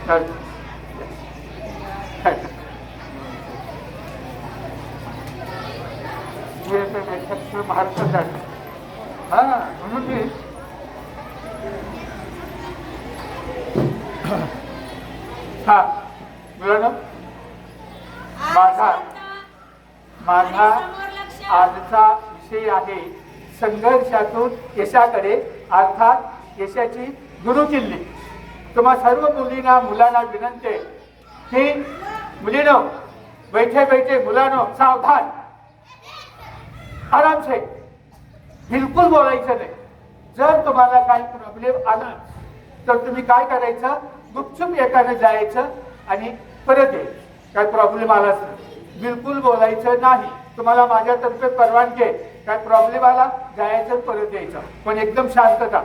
तर महाराष्ट्रात हा म्हणून मी हा मुलांनो माझा आजचा विषय आहे संघर्षातून यशाकडे अर्थात यशाची गुरुकिल्ली. तुम्हा सर्व मुलांना विनंती आहे की मुलीनो बैठे बैठे मुलांनो सावधान आराम से बिलकुल बोलायचं नाही. जर तुम्हाला काही प्रॉब्लेम आला तर तुम्ही काय करायचं गुपचूप एकाने जायचं आणि परत यायचं. काय प्रॉब्लेम आलाच नाही बिलकुल बोलायचं नाही. तुम्हाला माझ्यातर्फे परवानगी आहे. काय प्रॉब्लेम आला जायचं परत यायचं पण एकदम शांतता.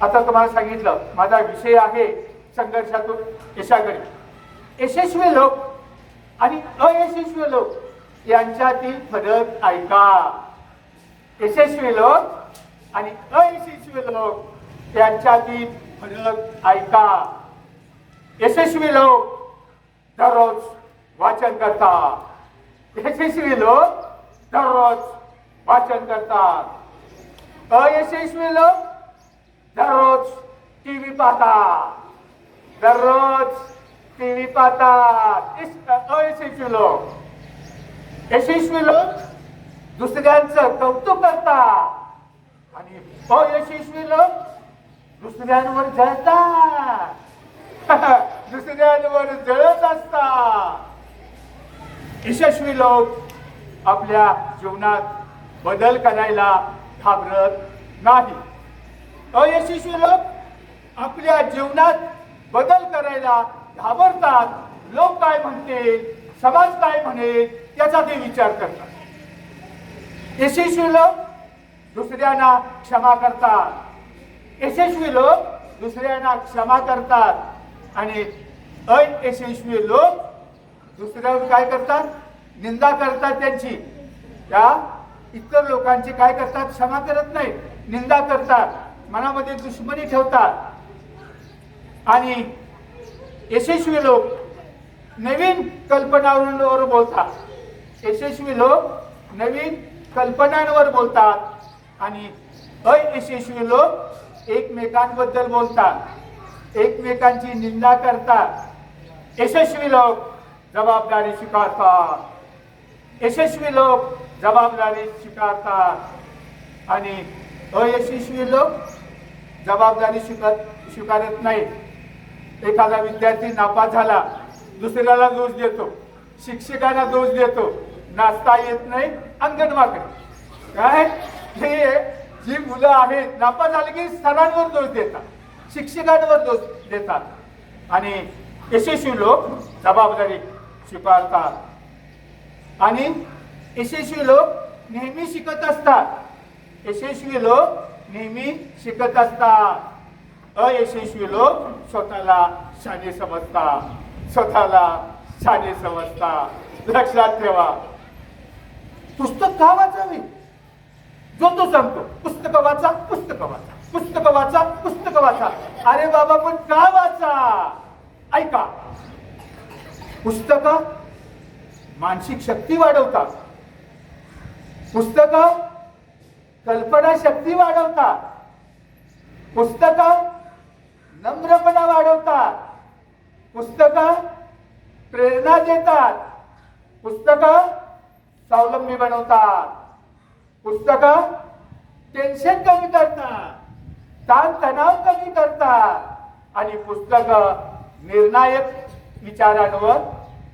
आता तुम्हाला सांगितलं माझा विषय आहे संघर्षातून यशाकडे. यशस्वी लोक आणि अयशस्वी लोक यांच्यातील फरक ऐका. यशस्वी लोक आणि अयशस्वी लोक यांच्यातील फरक ऐका. यशस्वी लोक दररोज वाचन करतात. यशस्वी लोक दररोज वाचन करतात. अयशस्वी लोक दररोज टीव्ही पाहतात. दररोज टीव्ही पाहतात. अयशस्वी लोक. यशस्वी लोक दुसऱ्यांचं कौतुक करतात आणि अयशस्वी लोक दुसऱ्यांवर जळतात. दुसऱ्यांवर जळत असतात. यशस्वी लोक आपल्या जीवनात बदल करायला घाबरत नाही. अयशस्वी लोक आपल्या जीवनात बदल करायला घाबरतात. लोक काय म्हणतील समाज काय म्हणेल याचा ते विचार करतात. यशस्वी लोक दुसऱ्यांना क्षमा करतात. यशस्वी लोक दुसऱ्यांना क्षमा करतात आणि अयशस्वी लोक दुसऱ्यावर काय करतात निंदा करतात. त्यांची त्या इतर लोकांची काय करतात क्षमा करत नाही निंदा करतात. मनामध्ये दुश्मनी ठेवतात आणि यशस्वी लोक नवीन कल्पनांवर बोलतात. यशस्वी लोक नवीन कल्पनांवर बोलतात आणि अयशस्वी लोक एकमेकांबद्दल बोलतात. एकमेकांची निंदा करतात. यशस्वी लोक जबाबदारी स्वीकारतात. यशस्वी लोक जबाबदारी स्वीकारतात आणि अयशस्वी लोक जबाबदारी स्वीकारत नाहीत. एखादा विद्यार्थी नापास झाला दुसऱ्याला दोष देतो. शिक्षकांना दोष देतो. नाचता येत नाही अंगणवाडी काय हे जी मुलं आहेत नापास झाले की सरांवर दोष देतात. शिक्षकांवर दोष देतात आणि यशस्वी लोक जबाबदारी स्वीकारतात आणि यशस्वी लोक नेहमी शिकत असतात. यशस्वी लोक नेहमी शिकत असतात. अयशस्वी लोक स्वतःला शाणे समजतात. स्वतःला शाणे समजतात. लक्षात ठेवा. पुस्तक का वाचावे जो तो सांगतो पुस्तक वाचा पुस्तक वाचा पुस्तक वाचा पुस्तक वाचा. अरे बाबा पण का वाचा. ऐका पुस्तक मानसिक शक्ती वाढवतात. पुस्तक कल्पना शक्ती वाढवतात. पुस्तक नम्रपणा वाढवतात. पुस्तक प्रेरणा देतात. पुस्तक स्वावलंबी बनवतात. पुस्तक टेन्शन कमी करतात. ताण तणाव कमी करतात आणि पुस्तक निर्णायक विचारांवर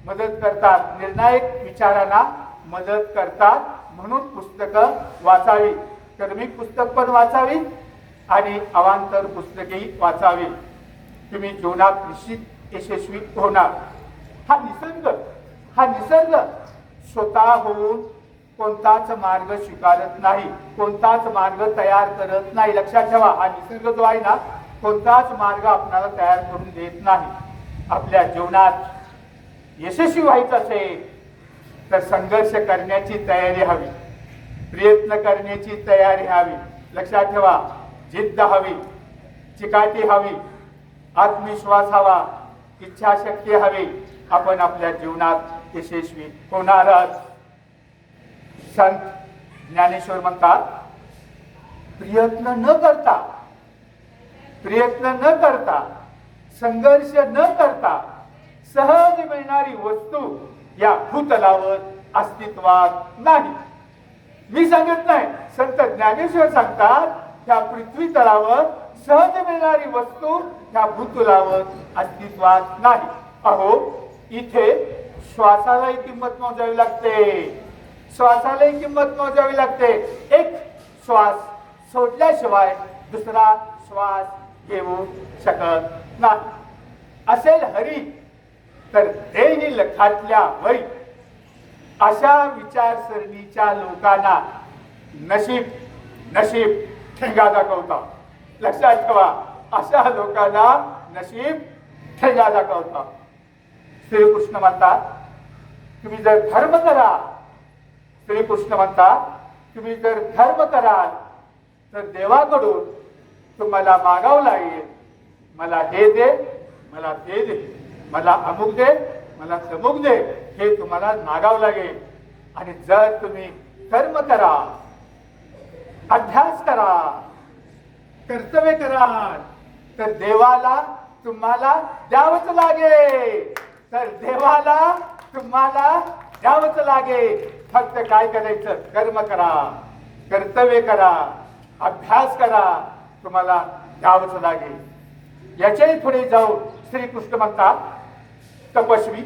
मदत करतात. निर्णायक विचारांना मदत करतात. म्हणून पुस्तक वाचावी. क्रमिक पुस्तक पण वाचावी आणि अवांतर पुस्तकेही वाचावी. तुम्ही जीवनात निश्चित यशस्वी होणार. हा निसर्ग स्वतः होऊन कोणताच मार्ग स्वीकारत नाही. कोणताच मार्ग तयार करत नाही. लक्षात ठेवा. हा निसर्ग जो आहे ना कोणताच मार्ग आपल्याला तयार करून देत नाही. आपल्या जीवनात यशस्वी व्हायचं असेल तर संघर्ष करण्याची तयारी हवी. प्रयत्न करण्याची तयारी हवी. लक्षात ठेवा. जिद्द हवी. चिकाटी हवी. आत्मविश्वास हवा, इच्छाशक्ती हवी, आपण आपल्या जीवनात यशस्वी होणारच. संत ज्ञानेश्वर म्हणतात, प्रयत्न न करता संघर्ष न करता सहज मिळणारी वस्तू या भूतलावर अस्तित्वात नाही. मी सांगत नाही, संत ज्ञानेश्वर सांगतात, त्या पृथ्वी तलावर सहज मिळणारी वस्तू त्या भूतलावर अस्तित्वात नाही. अहो, इथे श्वासालाही किंमत मोजावी लागते. श्वासालाही किंमत मोजावी लागते. एक श्वास सोडल्याशिवाय दुसरा श्वास घेऊ शकत नाही. असेल हरी तर देईल खाटल्या वरी. अशा विचारसरणीच्या लोकांना नशीब ठेंगा दाखवता. लक्षात ठेवा, अशा लोकांना नशीब ठेंगा दाखवता. श्रीकृष्ण म्हणतात, तुम्ही जर धर्म करा, श्रीकृष्ण म्हणतात, तुम्ही जर धर्म कराल तर देवाकडून तुम्हाला मागावं लागेल, मला हे दे, मला ते दे, मला अमुक दे, मला तमुक दे, हे तुम्हाला मागावं लागेल. आणि जर तुम्ही कर्म करा, अभ्यास करा, कर्तव्य कराल तर देवाला तुम्हाला द्यावंच लागेल. तर देवाला तुम्हाला द्यावंच लागेल. फक्त काय करायचं? कर्म करा, कर्तव्य करा, अभ्यास करा, तुम्हाला द्यावंच लागेल. याच्याही पुढे जाऊन श्रीकृष्ण म्हणतात, तपस्वी,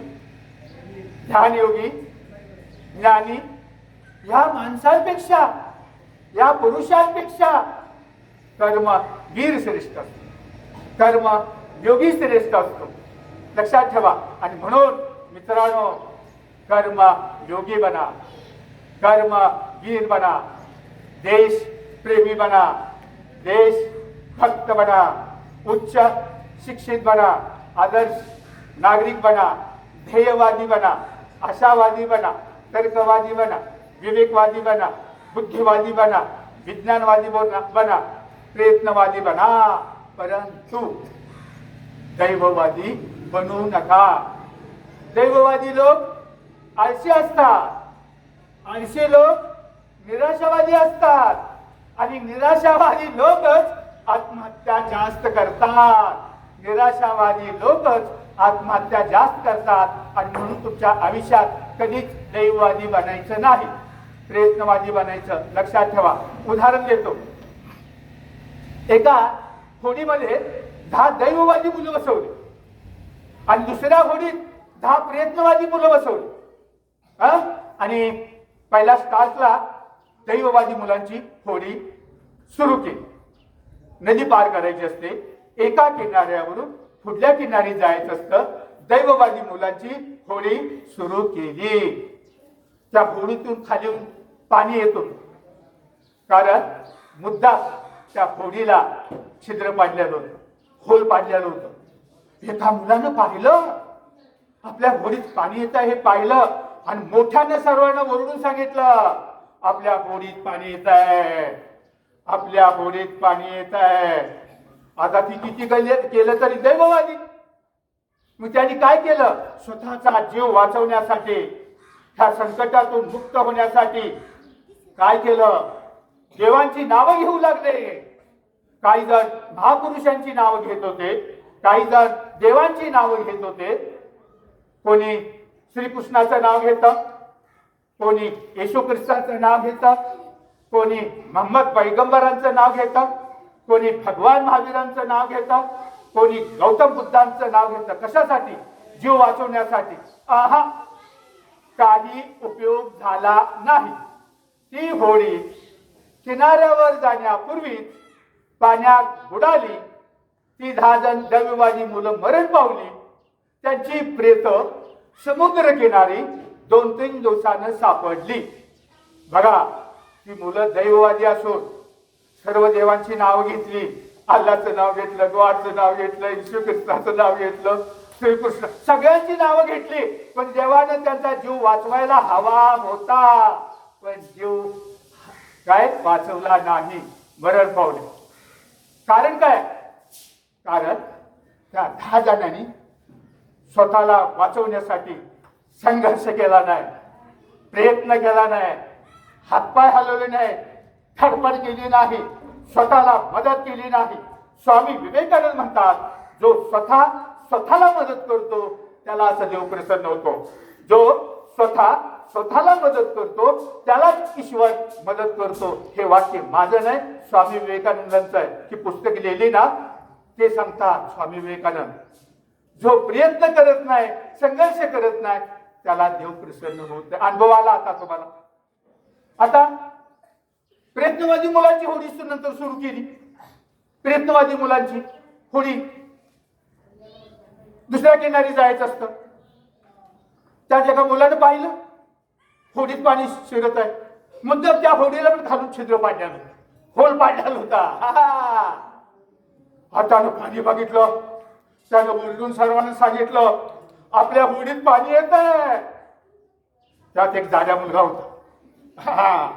ध्यानयोगी, ज्ञानी या माणसांपेक्षा, या पुरुषांपेक्षा कर्म वीर श्रेष्ठ असतो, कर्म योगी श्रेष्ठ असतो. लक्षात ठेवा. आणि म्हणून मित्रांनो, कर्म योगी बना, कर्म वीर बना, देश प्रेमी बना, देश भक्त बना, उच्च शिक्षित बना, आदर्श नागरिक बना, ध्येयवादी बना, आशावादी बना, तर्कवादी बना, विवेकवादी बना, बुद्धिवादी बना, विज्ञानवादी बना, प्रयत्नवादी बना, परंतु दैववादी बनू नका. दैववादी लोक आळशी असतात, आळशी लोक निराशावादी असतात, आणि निराशावादी लोकच आत्महत्या जास्त करतात. निराशावादी लोकच आत्महत्या जास्त करतात. आणि म्हणून तुमच्या आयुष्यात कधीच दैववादी बनायचं नाही, प्रयत्नवादी बनायचं. लक्षात ठेवा. उदाहरण देतो. एका होडीमध्ये 10 दैववादी मुलं बसवली आणि दुसऱ्या होडीत 10 प्रयत्नवादी मुलं बसवली. आणि पहिल्या स्टार्टला दैववादी मुलांची होडी सुरू केली. नदी पार करायची असते, एका किनाऱ्यावरून पुढल्या किनारी जायचं असतं. दैववादी मुलांची होडी सुरू केली. त्या होडीतून खाली पाणी येतो, कारण मुद्दा त्या होडीला छिद्र पाडलेलं होतं, होल पाडलेलं होतं. एका मुलानं पाहिलं, आपल्या होडीत पाणी येत आहे हे पाहिलं, आणि मोठ्याने सर्वांना ओरडून सांगितलं, आपल्या होडीत पाणी येत आहे, आपल्या होडीत पाणी येत आहे. आता ती किती केलं तरी दैववादी. मग त्यांनी काय केलं? स्वतःचा जीव वाचवण्यासाठी, ह्या संकटातून मुक्त होण्यासाठी काय केलं? देवांची नावं घेऊ लागले. काही जण महापुरुषांची नावं घेत होते, काही जण देवांची नावं घेत होते. कोणी श्रीकृष्णाचं नाव घेतं, कोणी येशू ख्रिस्ताचं नाव घेतं, कोणी मोहम्मद पैगंबरांचं नाव घेतं, कोणी भगवान महावीरांचं नाव घेतं, कोणी गौतम बुद्धांचं नाव घेतं. कशासाठी? जीव वाचवण्यासाठी. काही उपयोग झाला नाही. ती होडी किनाऱ्यावर जाण्यापूर्वी पाण्यात बुडाली. ती 10 जण दैववादी मुलं मरण पावली. त्यांची प्रेत समुद्र किनारी 2-3 दिवसानं सापडली. बघा, ती मुलं दैववादी असून सर्व देवांची नाव घेतली, अल्लाचं नाव घेतलं, गॉडचं नाव घेतलं, येशू ख्रिस्ताचं नाव घेतलं, श्रीकृष्ण, सगळ्यांची नावं घेतली. पण देवानं त्यांचा जीव वाचवायला हवा होता, पण जीव काय वाचवला नाही, मरण पावले. कारण काय? कारण त्या 10 जणांनी स्वतःला वाचवण्यासाठी संघर्ष केला नाही, प्रयत्न केला नाही, हातपाय हलवले नाही, धडपड केली नाही, स्वतःला मदत केली नाही. स्वामी विवेकानंद म्हणतात, जो स्वतःला मदत करतो त्याला असं देव प्रसन्न होतो. जो स्वतःला मदत करतो त्यालाच ईश्वर मदत करतो. हे वाक्य माझं नाही, स्वामी विवेकानंदांचं आहे. ही पुस्तक लिहिली ना, ते सांगतात स्वामी विवेकानंद, जो प्रयत्न करत नाही, संघर्ष करत नाही, त्याला देव प्रसन्न होत नाही. अनुभव आला आता तुम्हाला. आता प्रयत्नवादी मुलांची होडी नंतर सुरू केली. प्रयत्नवादी मुलांची होडी दुसऱ्या किनारी जायचं असतं. त्या एका मुलानं पाहिलं होडीत पाणी शिरत आहे, मुद्दाम त्या होडीला पण खालून छिद्र पाडण्यानं होल पाडलेला होता. हातानं पाणी बघितलं, त्यानं ओरडून सर्वांना सांगितलं, आपल्या होडीत पाणी येत आहे. त्यात एक जाड्या मुलगा होता.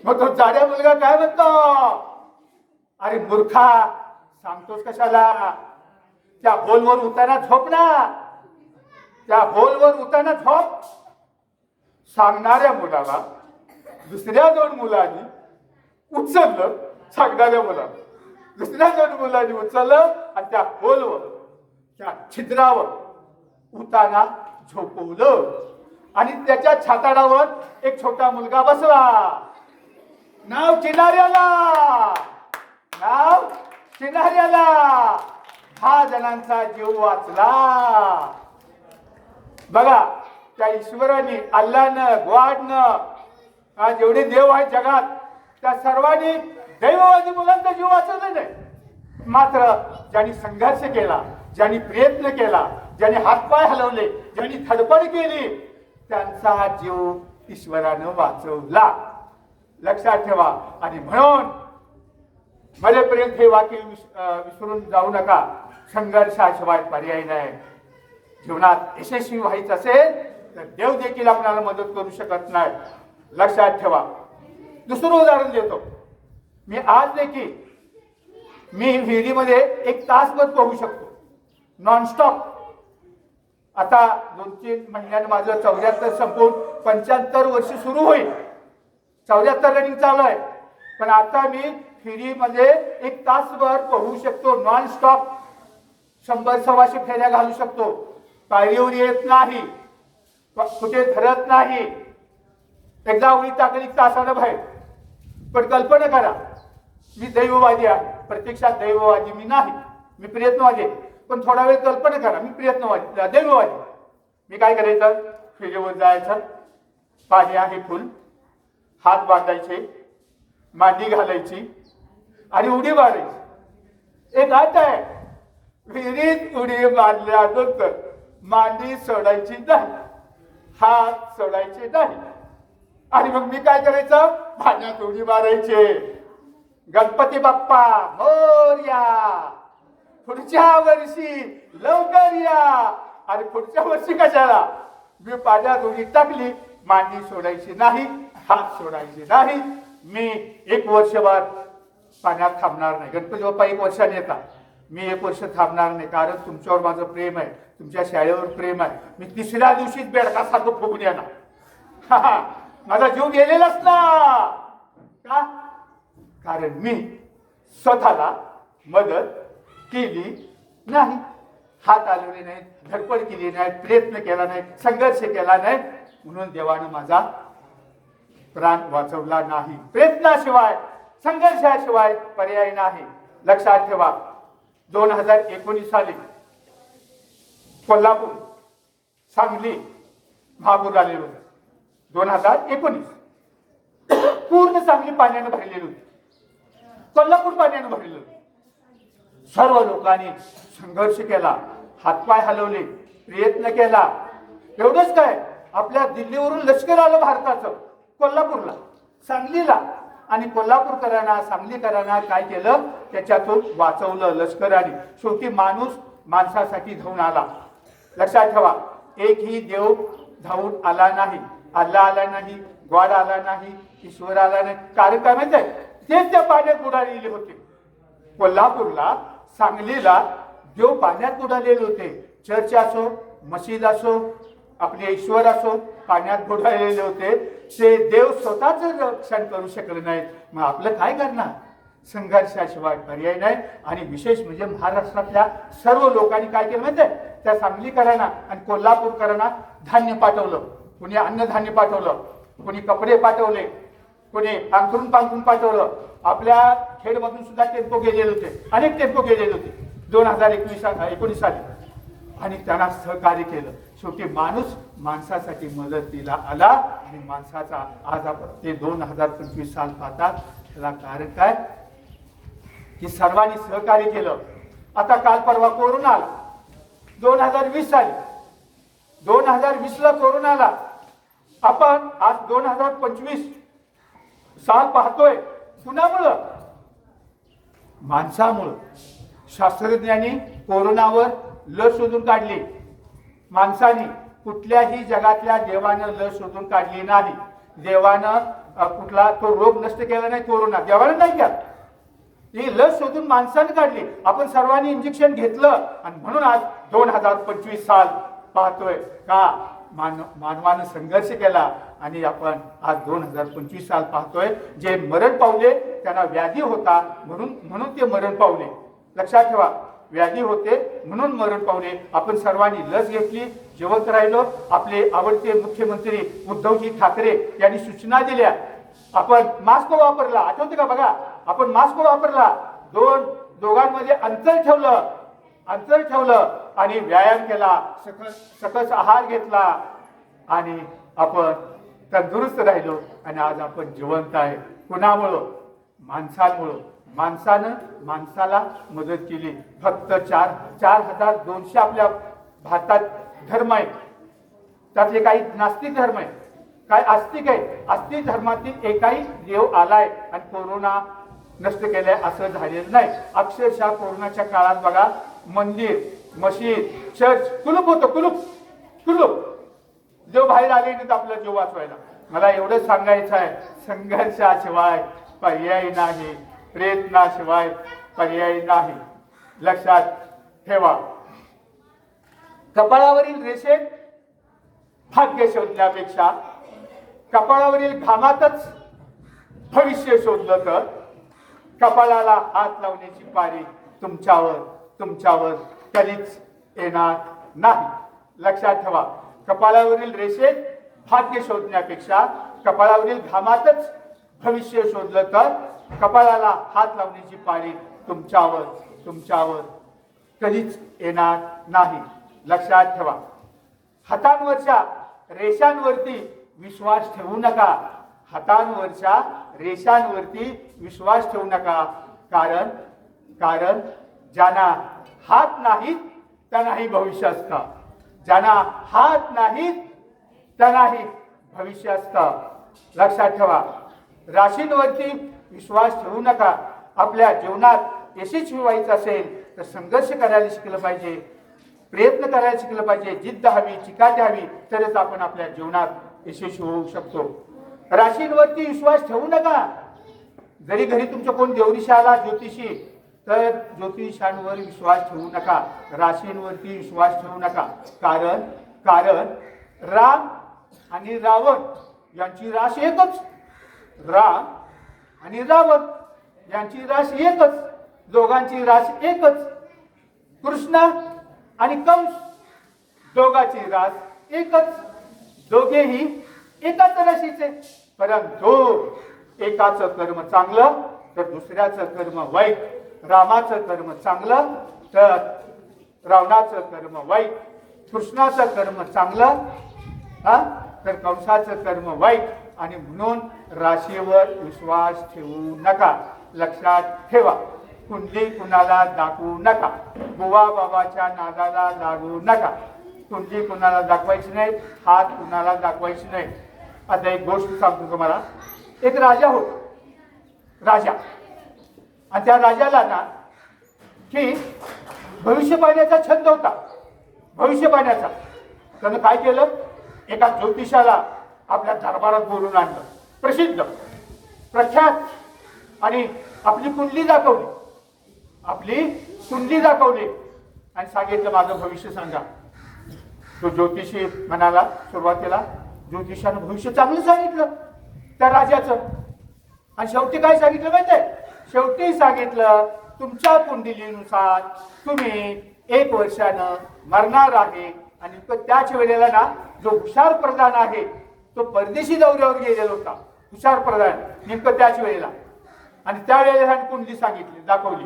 मग तो जाड्या मुलगा काय म्हणतो, अरे मूर्खा, सांगतोस कशाला, त्या होलवर उताना झोप ना, त्या होलवर उताना झोप. सांगणाऱ्या मुलाला दुसऱ्या 2 मुलांनी उचललं, सांगणाऱ्या मुलाला दुसऱ्या 2 मुलांनी उचललं आणि त्या होलवर, त्या छिद्रावर उताना झोपवलं. आणि त्याच्या छाताडावर एक छोटा मुलगा बसला. नाव चिनाऱ्याला, नाव चिनाऱ्याला. 10 जणांचा जीव वाचला. बघा, त्या ईश्वराने, अल्लानं, गॉडनं, जेवढे देव आहेत जगात, त्या सर्वांनी दैववादी मुलांचा जीव वाचवला नाही. मात्र ज्यांनी संघर्ष केला, ज्यांनी प्रयत्न केला, ज्यांनी हातपाय हलवले, ज्यांनी धडपड केली, त्यांचा जीव ईश्वरानं वाचवला. लक्षात ठेवा. आणि म्हणून मरेपर्यंत हे वाक्य विसरून जाऊ नका. संघर्षाशिवाय पर्याय नाही. जीवनात यशस्वी व्हायचं असेल तर देव देखील आपल्याला मदत करू शकत नाही. लक्षात ठेवा. दुसरं उदाहरण देतो. मी आज देखील विहिरीमध्ये 1 तासभर पोहू शकतो, नॉनस्टॉप. आता 2-3 महिन्यात माझं 74 संपून 75 वर्ष सुरू होईल. 74 रनिंग चालू आहे. पण आता मी विहिरीमध्ये 1 तासभर पोहू शकतो, नॉनस्टॉप. 100-125 फेऱ्या घालू शकतो. पायरीवर येत नाही, कुठे धरत नाही. एकदा उडी टाकली तासानं बाहेर. पण कल्पना करा, मी दैववादी आहे. प्रत्यक्षात दैववादी मी नाही, मी प्रयत्नवादी आहे. पण थोडा वेळ कल्पना करा, मी प्रयत्नवादी, दैववादी. मी काय करायचं, फेरीवर जायचं, पाणी आहे फुल, हात बांधायचे, मांडी घालायची आणि उडी मारायची. एक अट आहे, विहिरीत उडी मारल्यानंतर मांडी सोडायची नाही, हात सोडायचे नाही. आणि मग मी काय करायचं, पाण्यात उडी मारायचे. गणपती बाप्पा मोरया, पुढच्या वर्षी लवकर या. आणि पुढच्या वर्षी कशाला, मी पाण्यात उडी टाकली, मांडी सोडायची नाही, हात सोडायचे नाही. मी 1 वर्षभर पाण्यात थांबणार नाही. गणपती बाप्पा 1 वर्षाने येतात, मी 1 वर्ष थांबणार नाही. कारण तुमच्यावर माझं प्रेम आहे, तुमच्या शाळेवर प्रेम आहे. मी 3ऱ्या दिवशीच बेडकासारखं फुगून येणार. माझा जीव गेलेलाच ना. का? कारण मी स्वतःला मदत केली नाही, हात हलवले नाही, धडपड केली नाही, प्रयत्न केला नाही, संघर्ष केला नाही. म्हणून देवानं माझा प्राण वाचवला नाही. प्रयत्नाशिवाय, संघर्षाशिवाय पर्याय नाही. लक्षात ठेवा. 2019 साली कोल्हापूर, सांगली महापूर आलेलो होते. 2019 पूर्ण सांगली पाण्याने भरलेली होती, कोल्हापूर पाण्याने भरलेलं होतं. सर्व लोकांनी संघर्ष केला, हातपाय हलवले, प्रयत्न केला. एवढंच काय, आपल्या दिल्लीवरून लष्कर आलं भारताचं कोल्हापूरला, सांगलीला. आणि कोल्हापूरकरांना, सांगलीकरांना काय केलं, त्याच्यातून वाचवलं लष्कराने. शेवटी माणूस माणसासाठी धावून आला. लक्षात ठेवा, एकही देव धावून आला नाही, अल्लाह आला नाही, गॉड आला नाही, ईश्वर आला नाही. कारण काय माहिती आहे, तेच त्या पाण्यात बुडालेले होते. कोल्हापूरला, सांगलीला देव पाण्यात बुडालेले होते. चर्च असो, मशीद असो, आपले ईश्वर असो, पाण्यात बुडालेले होते. ते देव स्वतःच रक्षण करू शकले नाहीत. मग आपलं काय करणार? संघर्षाशिवाय पर्याय नाही. आणि विशेष म्हणजे महाराष्ट्रातल्या सर्व लोकांनी काय केलं माहिती आहे? त्या सांगलीकरांना आणि कोल्हापूरकरांना धान्य पाठवलं. कुणी अन्नधान्य पाठवलं, कुणी कपडे पाठवले, कुणी पांघरून पाठवलं. आपल्या खेडमधून सुद्धा टेम्पो गेलेले होते, अनेक टेम्पो गेलेले होते 2019 साली. आणि त्यांना सहकार्य केलं. शेवटी माणूस माणसासाठी मदतीला आला आणि माणसाचा आज आपण ते 2025 साल पाहतात. त्याला कारण काय की सर्वांनी सहकार्य केलं. आता काल परवा कोरोना आला 2020 साली. 2020ला कोरोना आला. आपण आज 2025 साल पाहतोय. कुणामुळं? माणसामुळं. शास्त्रज्ञांनी कोरोनावर लस शोधून काढली. माणसाने कुठल्याही जगातल्या देवानं लस शोधून काढली नाही. देवानं कुठला तो रोग नष्ट केला नाही. कोरोना देवानं नाही केला. ही लस शोधून माणसाने काढली. आपण सर्वांनी इंजेक्शन घेतलं आणि म्हणून आज 2025 साल पाहतोय. का? मानवानं संघर्ष केला आणि आपण आज 2025 साल पाहतोय. जे मरण पावले त्यांना व्याधी होता म्हणून ते मरण पावले. लक्षात ठेवा, व्याधी होते म्हणून मरण पावले. आपण सर्वांनी लस घेतली, जिवंत राहिलो. आपले आवडते मुख्यमंत्री उद्धवजी ठाकरे यांनी सूचना दिल्या. आपण मास्क वापरला, आठवते का? बघा, आपण मास्क वापरला, दोघांमध्ये अंतर ठेवलं आणि व्यायाम केला, सकस आहार घेतला आणि आपण तंदुरुस्त राहिलो. आणि आज आपण जिवंत आहे. कुणामुळं? माणसांमुळं. माणसानं माणसाला मदत केली. फक्त 4,200 आपल्या भारतात धर्म आहेत. त्यातले काही नास्तिक धर्म आहे, काय आस्तिक आहे. आस्तिक धर्मातील एकही देव आलाय आणि कोरोना नष्ट केलाय असं झालेलं नाही. अक्षरशः कोरोनाच्या काळात बघा, मंदिर, मशीद, चर्च कुलूप होतं. कुलूप. देव बाहेर आले नाहीत आपला जीव वाचवायला. मला एवढं सांगायचं आहे, संघर्षाशिवाय पर्याय नाही, प्रयत्नाशिवाय पर्याय नाही. लक्षात ठेवा. कपाळावरील रेषेत भाग्य शोधण्यापेक्षा कपाळावरील घामातच भविष्य शोधलं तर कपाळाला हात लावण्याची पारी तुमच्यावर कधीच येणार नाही. लक्षात ठेवा. कपाळावरील रेषेत भाग्य शोधण्यापेक्षा कपाळावरील घामातच भविष्य शोधलं तर कपाळाला हात लावण्याची पारी तुमच्यावर कधीच येणार नाही. लक्षात ठेवा. हातांवरच्या रेषांवरती विश्वास ठेवू नका. हातांवरच्या रेषांवरती विश्वास ठेवू नका. कारण ज्यांना हात नाहीत त्यांनाही भविष्य असतं. ज्यांना हात नाहीत त्यांनाही भविष्य असतं. लक्षात ठेवा. राशींवरती विश्वास ठेवू नका. आपल्या जीवनात यशस्वी व्हायचं असेल तर संघर्ष करायला शिकलं पाहिजे, प्रयत्न करायला शिकलं पाहिजे, जिद्द हवी, चिकाटी हवी, तरच आपण आपल्या जीवनात यशस्वी होऊ शकतो. राशींवरती विश्वास ठेवू नका. जरी घरी तुमच्या कोण देवऋषी आला, ज्योतिषी, तर ज्योतिषांवर विश्वास ठेवू नका. राशींवरती विश्वास ठेवू नका. कारण राम आणि रावण यांची राशी एकच. राम आणि रावण यांची राशी एकच. दोघांची राशी एकच. कृष्ण आणि कंस दोघांची रास एकच. दोघेही एकाच राशीचे. परंतु एकाचं कर्म चांगलं तर दुसऱ्याचं कर्म वाईट. रामाचं कर्म चांगलं तर रावणाचं कर्म वाईट. कृष्णाचं कर्म चांगलं तर कंसाचं कर्म वाईट. आणि म्हणून राशीवर विश्वास ठेवू नका. लक्षात ठेवा. कुंडली कुणाला दाखवू नका. बुवा बाबाच्या नादाला लागू नका. कुंडली कुणाला दाखवायची नाही, हात कुणाला दाखवायची नाही. आता एक गोष्ट सांगतो तुम्हाला. एक राजा होता. आणि त्या राजाला ना की भविष्य पाहण्याचा छंद होता. भविष्य पाहण्याचा. त्यानं काय केलं? एका ज्योतिषाला आपल्या दरबारात बोलून आणलं. प्रसिद्ध, प्रख्यात. आणि आपली कुंडली दाखवली. आणि सांगितलं माझं भविष्य सांगा. तो ज्योतिषी म्हणाला, सुरुवातीला ज्योतिषानं भविष्य चांगलं सांगितलं त्या राजाचं. आणि शेवटी काय सांगितलं माहितीये? शेवटी सांगितलं तुमच्या कुंडलीनुसार तुम्ही 1 वर्षानं मरणार आहे. आणि त्याच वेळेला ना जो हुशार प्रधान आहे तो परदेशी दौऱ्यावर गेलेला होता. हुशार प्रधान नेमकं त्याच वेळेला. आणि त्यावेळेला कुंडली सांगितली, दाखवली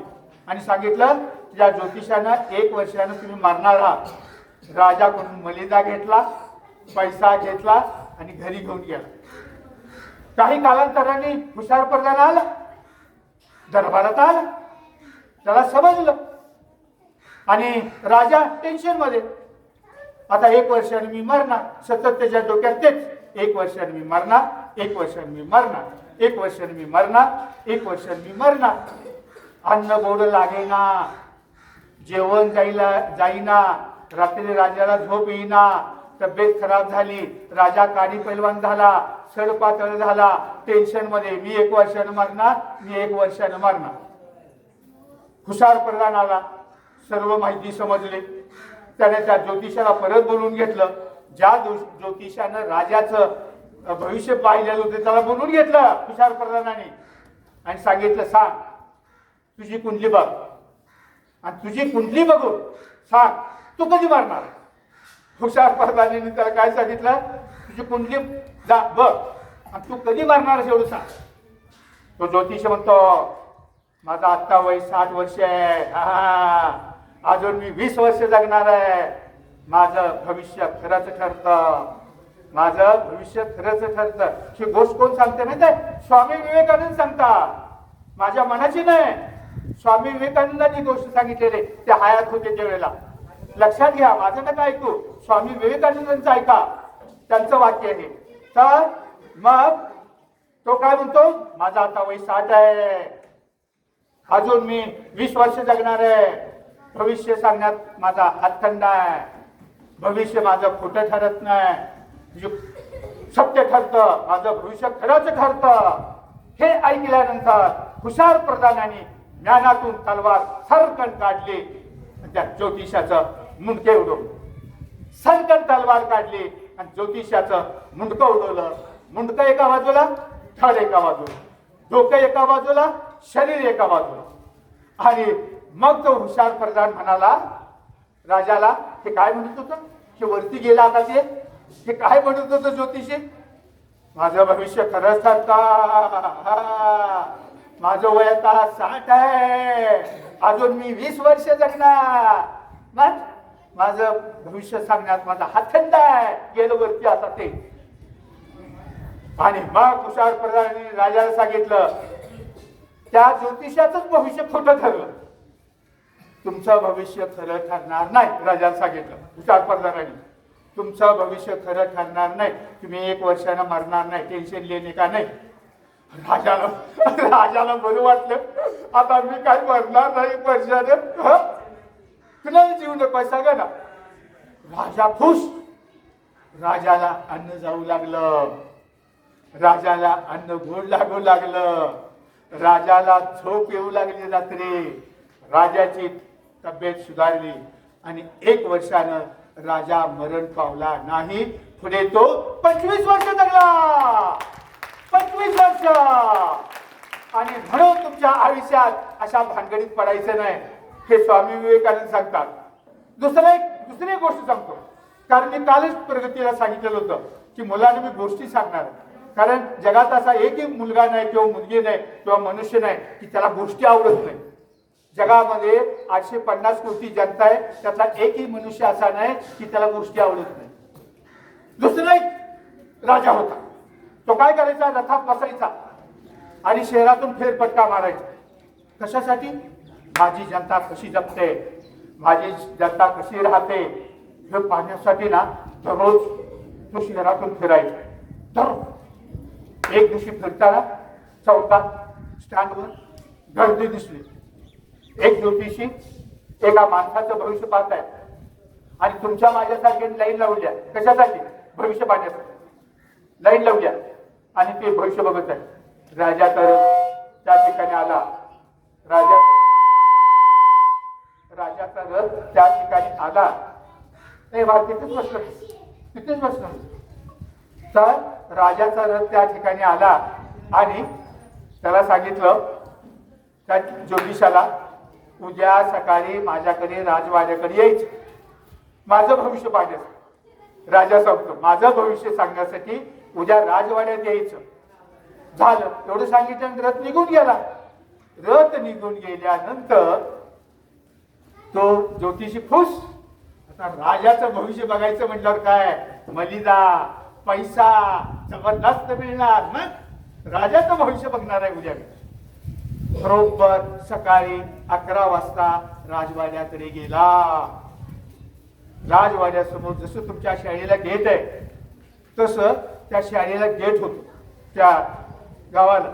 आणि सांगितलं या ज्योतिषानं 1 वर्षानं तुम्ही मरणार आहात. राजाकडून मलिदा घेतला, पैसा घेतला आणि घरी घेऊन गेला. काही कालांतराने हुशार प्रधान आला, दरबारात आला, त्याला समजलं आणि राजा टेन्शन मध्ये. आता 1 वर्षाने मी मरणार, सतत त्याच्या डोक्यात तेच, 1 वर्षाने मी मरणार, 1 वर्षाने मी मरणार, 1 वर्षाने मी मरणार, 1 वर्षाने मी मरणार. अन्न गोड लागेना, जेवण जाईना, रात्री राजाला झोप येईना, तब्येत खराब झाली, राजा काडी पैलवान झाला, सडपातळ झाला, टेन्शन मध्ये. मी 1 वर्षानं मरणार, मी 1 वर्षानं मरणार. हुशार प्रधान आला, सर्व माहिती समजली. त्याने त्या ज्योतिषाला परत बोलून घेतलं. ज्या ज्योतिषानं राजाचं भविष्य पाहिलेलं होतं त्याला बोलून घेतलं हुशार प्रधानाने आणि सांगितलं, सांग तुझी कुंडली बघ आणि तुझी कुंडली बघून सांग तू कधी मरणार. हुशार प्रधानाने त्याला काय सांगितलं, तुझी कुंडली बघ आणि तू कधी मरणार एवढं सांग. तो ज्योतिष म्हणतो, माझा आत्ता वय 60 वर्ष आहे, अजून मी 20 वर्ष जगणार आहे. माझं भविष्य खरंच ठरतं, माझं भविष्य खरंच ठरतं. ही गोष्ट कोण सांगते माहिती आहे? स्वामी विवेकानंद सांगतात, माझ्या मनाची नाही. स्वामी विवेकानंदांनी गोष्ट सांगितलेली, ते हयात होते त्यावेळेला. लक्षात घ्या, माझं नका ऐकू, स्वामी विवेकानंदांचं ऐका, त्यांचं वाक्य आहे. तर मग तो काय म्हणतो, माझा आता वय 60 आहे, अजून मी 20 वर्ष जगणार आहे. भविष्य सांगण्यात माझा हातखंडा आहे, भविष्य माझं खोटं ठरत नाही, सत्य ठरतं, माझं भविष्य खरंच ठरतं. हे ऐकल्यानंतर हुशार प्रधानाने ज्ञानातून तलवार सरकन काढली, त्या ज्योतिषाचं मुंडके उडवलं. सरकन तलवार काढली आणि ज्योतिषाचं मुंडकं उडवलं. मुंडकं एका बाजूला, थड एका बाजूला, डोकं एका बाजूला, शरीर एका बाजूला. आणि मग तो हुशार प्रधान म्हणाला राजाला, हे काय म्हणत होतं, हे वरती गेला आता हे काय म्हणत होतं ज्योतिषी, माझं भविष्य खरंच ठरतं, माझं वय आता 60 आहे, अजून मी 20 वर्ष जगणार, मग माझं भविष्य सांगण्यात माझा हातखंडा आहे. गेलं वरती आता ते. आणि मग हुशार प्रधानाने राजाला सांगितलं, त्या ज्योतिषाचंच भविष्य खोटं ठरलं, तुमचं भविष्य खरं ठरणार नाही. राजाला सांगितलं हुशार प्रधानाने, तुमचं भविष्य खरं ठरणार नाही, तुम्ही 1 वर्षानं मरणार नाही, टेन्शन लेणे का नाही. राजाला बरं वाटलं, आता मी काय मरणार नाही 1 वर्षानं, तुला जीव नको सांगा ना. राजा खुश, राजाला अन्न जाऊ लागलं, राजाला अन्न गोड लागू लागलं, राजाला झोप येऊ लागली रात्री, राजाची तब्येत सुधारली आणि 1 वर्षानं राजा मरण पावला नाही. पुढे तो 25 वर्ष जगला, 25 वर्ष. आणि म्हणून तुमच्या आयुष्यात अशा भानगडीत पडायचं नाही, हे स्वामी विवेकानंद सांगतात. दुसरी गोष्ट सांगतो, कारण मी कालच प्रगतीला सांगितलेलं होतं की मुलांना मी गोष्टी सांगणार, कारण जगात असा एकही मुलगा नाही किंवा मुलगी नाही किंवा मनुष्य नाही की त्याला गोष्टी आवडत नाही. जगामध्ये 850 कोटी जनता आहे, त्यातला एकही मनुष्य असा नाही की त्याला गोष्टी आवडत नाही. दुसरा एक राजा होता, तो काय करायचा, रथात बसायचा आणि शहरातून फेरफटका मारायचा. कशासाठी? माझी जनता कशी जगते, माझी जनता कशी राहते हे पाहण्यासाठी ना दररोज तो शहरातून फिरायचा. दररोज एक दिवशी फिरताना चौकात स्टँडवर गर्दी दिसली. एक ज्योतिषी एका माणसाचं भविष्य पाहत आहे आणि तुमच्या माझ्यासारख्या लाईन लावल्या. कशासाठी? भविष्य पाहण्यासाठी लाईन लावल्या आणि ते भविष्य बघत आहे. राजा तर त्या ठिकाणी आला. राजाचा रथ त्या ठिकाणी आला. नाही बा, तिथेच बसलो, तिथेच बसलो. तर राजाचा रथ त्या ठिकाणी आला आणि त्याला सांगितलं त्या ज्योतिषाला, उद्या सकाळी माझ्याकडे राजवाड्याकडे यायचं, माझं भविष्य पाहण्यासाठी. राजा सांगतो, माझं भविष्य सांगण्यासाठी उद्या राजवाड्यात यायचं. झालं, एवढं सांगितल्यानंतर रथ निघून गेला. रथ निघून गेल्यानंतर तो ज्योतिषी खुश. आता राजाचं भविष्य बघायचं म्हटल्यावर काय, मलिदा, पैसा जबरदस्त मिळणार. मग राजाचं भविष्य बघणार आहे उद्या. बरोबर सकाळी 11 वाजता राजवाड्याकडे गेला. राजवाड्यासमोर जसं तुमच्या शाळेला गेट आहे तसं त्या शाळेला गेट होतं, त्या गावाला,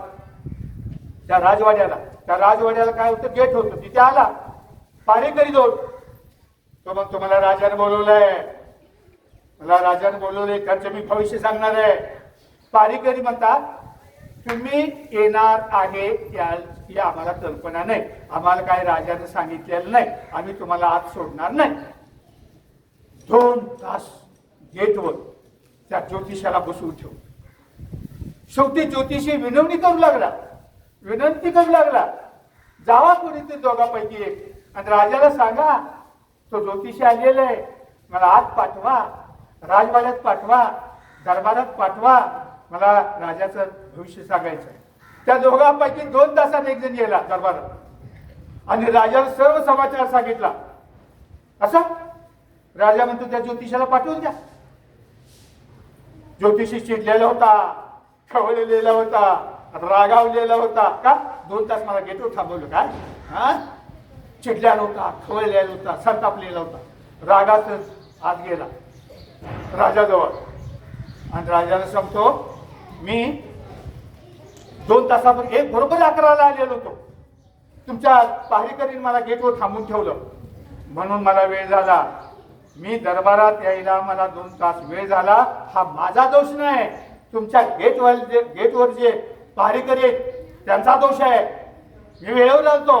त्या राजवाड्याला. त्या राजवाड्याला काय होतं, गेट होतं. तिथे आला पारेकरी जोड. तो मग तुम्हाला राजाने बोलवलंय, मला राजाने बोलवलंय, त्याचं मी भविष्य सांगणार आहे. पारेकरी म्हणतात, तुम्ही येणार आहे याची आम्हाला कल्पना नाही, आम्हाला काय राजाने सांगितलेलं नाही, आम्ही तुम्हाला आत सोडणार नाही. 2 तास गेटवर त्या ज्योतिषाला बसवून ठेव. शेवटी ज्योतिषी विनवणी करू लागला, विनंती करू लागला, जावा कोणी ते दोघांपैकी एक आणि राजाला सांगा तो ज्योतिषी आलेला आहे, मला आत पाठवा, राजवाड्यात पाठवा, दरबारात पाठवा, मला राजाचं भविष्य सांगायचं आहे. त्या दोघांपैकी 2 तासात एक जण गेला दरबारात आणि राजाला सर्व समाचार सांगितला. असा राजा म्हणतो, त्या ज्योतिषाला पाठवून द्या. ज्योतिषी चिडलेला होता, खवळलेला होता, रागावलेला होता. का 2 तास मला गेटवर थांबवलं काय? हा, चिडलेला होता, खवळलेला होता, संतापलेला होता. रागातच आत गेला राजाजवळ आणि राजाला सांगतो, मी 2 तासापूर्वी एक बरोबर 11ला आलेलो होतो, तुमच्या पहारेकरीने मला गेटवर थांबून ठेवलं म्हणून मला वेळ झाला. मी दरबारात यायला मला 2 तास वेळ झाला, हा माझा दोष नाही, तुमच्या गेटवर जे पहारेकरी आहेत त्यांचा दोष आहे, मी वेळेवर आलतो.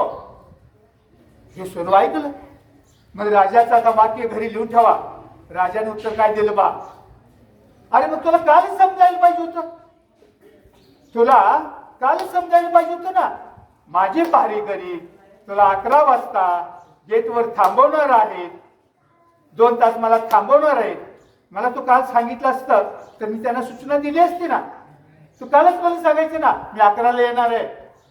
हे सर्व ऐकलं. मग राजाचं आता वाक्य घरी लिहून ठेवा. राजाने उत्तर काय दिलं बा, अरे मग तुला कालच समजायला पाहिजे होतं, तुला कालच समजायला पाहिजे होतं ना. माझे पहारेकरी तुला 11 वाजता गेटवर थांबवणार आहेत, 2 तास मला थांबवणार आहेत. मला तू काल सांगितलं असतं तर मी त्यांना सूचना दिली असती ना. तू कालच मला सांगायचं ना, मी 11ला येणार आहे,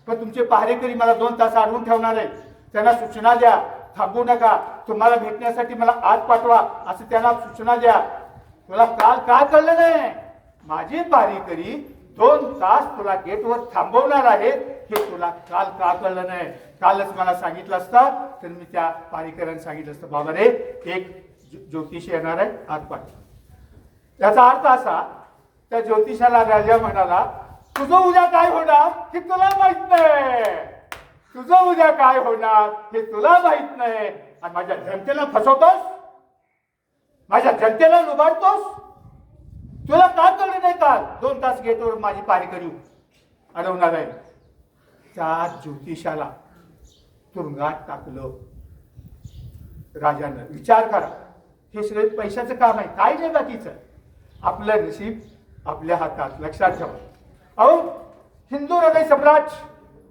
पण तुमचे पहारेकरी मला 2 तास अडवून ठेवणार आहे, त्यांना सूचना द्या, थांबू नका, तुम्हाला भेटण्यासाठी मला आत पाठवा, असं त्यांना सूचना द्या. तुला काल का कळलं नाही? माझे पहारेकरी 2 तास तुला गेटवर थांबवणार आहेत हे तुला काल का कळलं नाही? कालच मला सांगितलं असतं तर मी त्या पहारेकऱ्यांना सांगितलं असतं, बाबा रे एक ज्योतिषी येणार आहे, आत पाठव. याचा अर्थ असा, त्या ज्योतिषाला राजा म्हणाला, तुझं उद्या काय होणार हे तुला माहित नाही, तुझं उद्या काय होणार हे तुला माहित नाही आणि माझ्या जनतेला फसवतोस, माझ्या जनतेला लुबाडतोस. तुला का कळलं नाही काल 2 तास गेटवर माझी पहारेकरी अडवणार आहे? त्या ज्योतिषाला तुरुंगात टाकलं राजानं. विचार करा, हे सगळे पैशाचं काम आहे, काय नाही बाकीचं. आपलं नशीब आपल्या हातात, लक्षात ठेवा. अहो, हिंदू हृदय सम्राट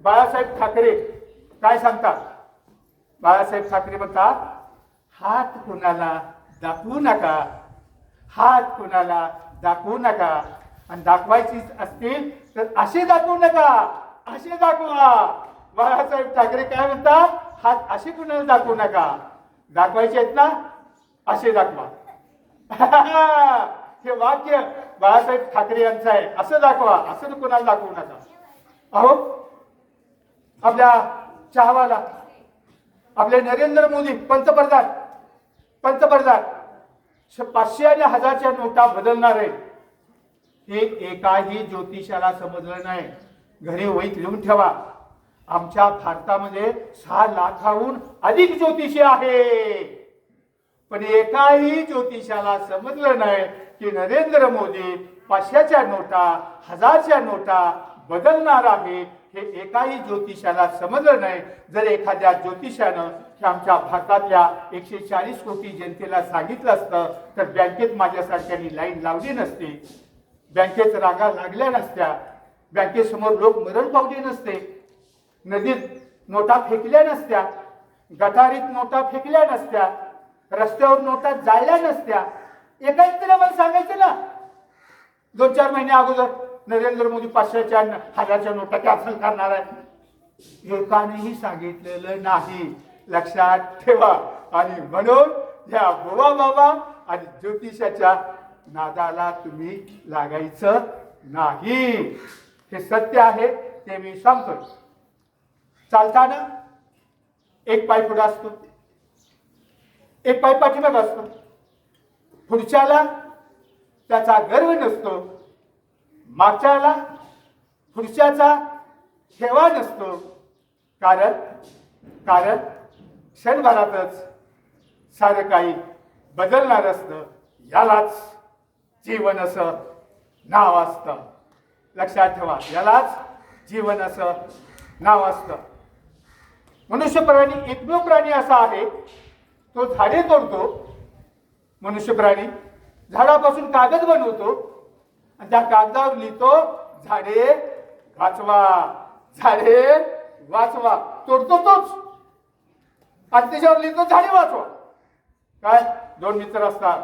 बाळासाहेब ठाकरे काय सांगतात? बाळासाहेब ठाकरे म्हणतात, हात कुणाला दाखवू नका, हात कुणाला दाखवू नका, आणि दाखवायची असतील तर असे दाखवू नका, असे दाखवा. बाळासाहेब ठाकरे काय म्हणतात? हात असे कुणाला दाखवू नका, दाखवायचे आहेत ना असे दाखवा. हे वाक्य बाळासाहेब ठाकरे यांचं आहे, असं दाखवा, असं कुणाला दाखवू नका. अहो, आपल्या चहावाला आपले नरेंद्र मोदी पंतप्रधान 500 आणि 1000च्या नोटा बदलणार आहे, हे एकाही ज्योतिषाला समजलं नाही. घरी वहीत लिहून ठेवा. आमच्या भारतामध्ये 6 लाखाहून अधिक ज्योतिषी आहे, पण एकाही ज्योतिषाला समजलं नाही की नरेंद्र मोदी 500च्या नोटा 1000च्या नोटा बदलणार आहे. हे एकाही ज्योतिषाला समजलं नाही. जर एखाद्या ज्योतिषानं हे आमच्या भारतातल्या 140 कोटी जनतेला सांगितलं असतं तर बँकेत माझ्यासारख्यांनी लाईन लावली नसती, बँकेत रांगा लागल्या नसत्या, बँकेसमोर लोक मरण पावले नसते, नदीत नोटा फेकल्या नसत्या, गटारीत नोटा फेकल्या नसत्या, रस्त्यावर नोटा जाळल्या नसत्या. एकाच तरी मला सांगायचं ना, 2-4 महिने अगोदर नरेंद्र मोदी 500च्या 1000च्या नोटा कॅन्सल करणार आहे. एकानेही सांगितलेलं नाही, लक्षात ठेवा. आणि म्हणून या बुवा बाबा आणि ज्योतिषाच्या नादाला तुम्ही लागायचं नाही. हे सत्य आहे, ते मी सांगतो. चालताना एक पाय पुढे असतो, एक पाय पाठीमागे असतो. पुढच्याला त्याचा गर्व नसतो, मागच्याला पुढच्याचा ठेवा नसतो. कारण क्षणभरातच सारं काही बदलणार असतं. यालाच जीवन असं नाव असतं. लक्षात ठेवा, यालाच जीवन असं नाव असतं. मनुष्य प्राणी एकमेव प्राणी असा आहे, तो झाडे तोडतो. मनुष्य प्राणी झाडापासून कागद बनवतो आणि त्या कागदावर लिहितो झाडे वाचवा, झाडे वाचवा. तोडतो तोच आणि त्याच्यावर लिहितो झाडे वाचवा. काय, 2 मित्र असतात.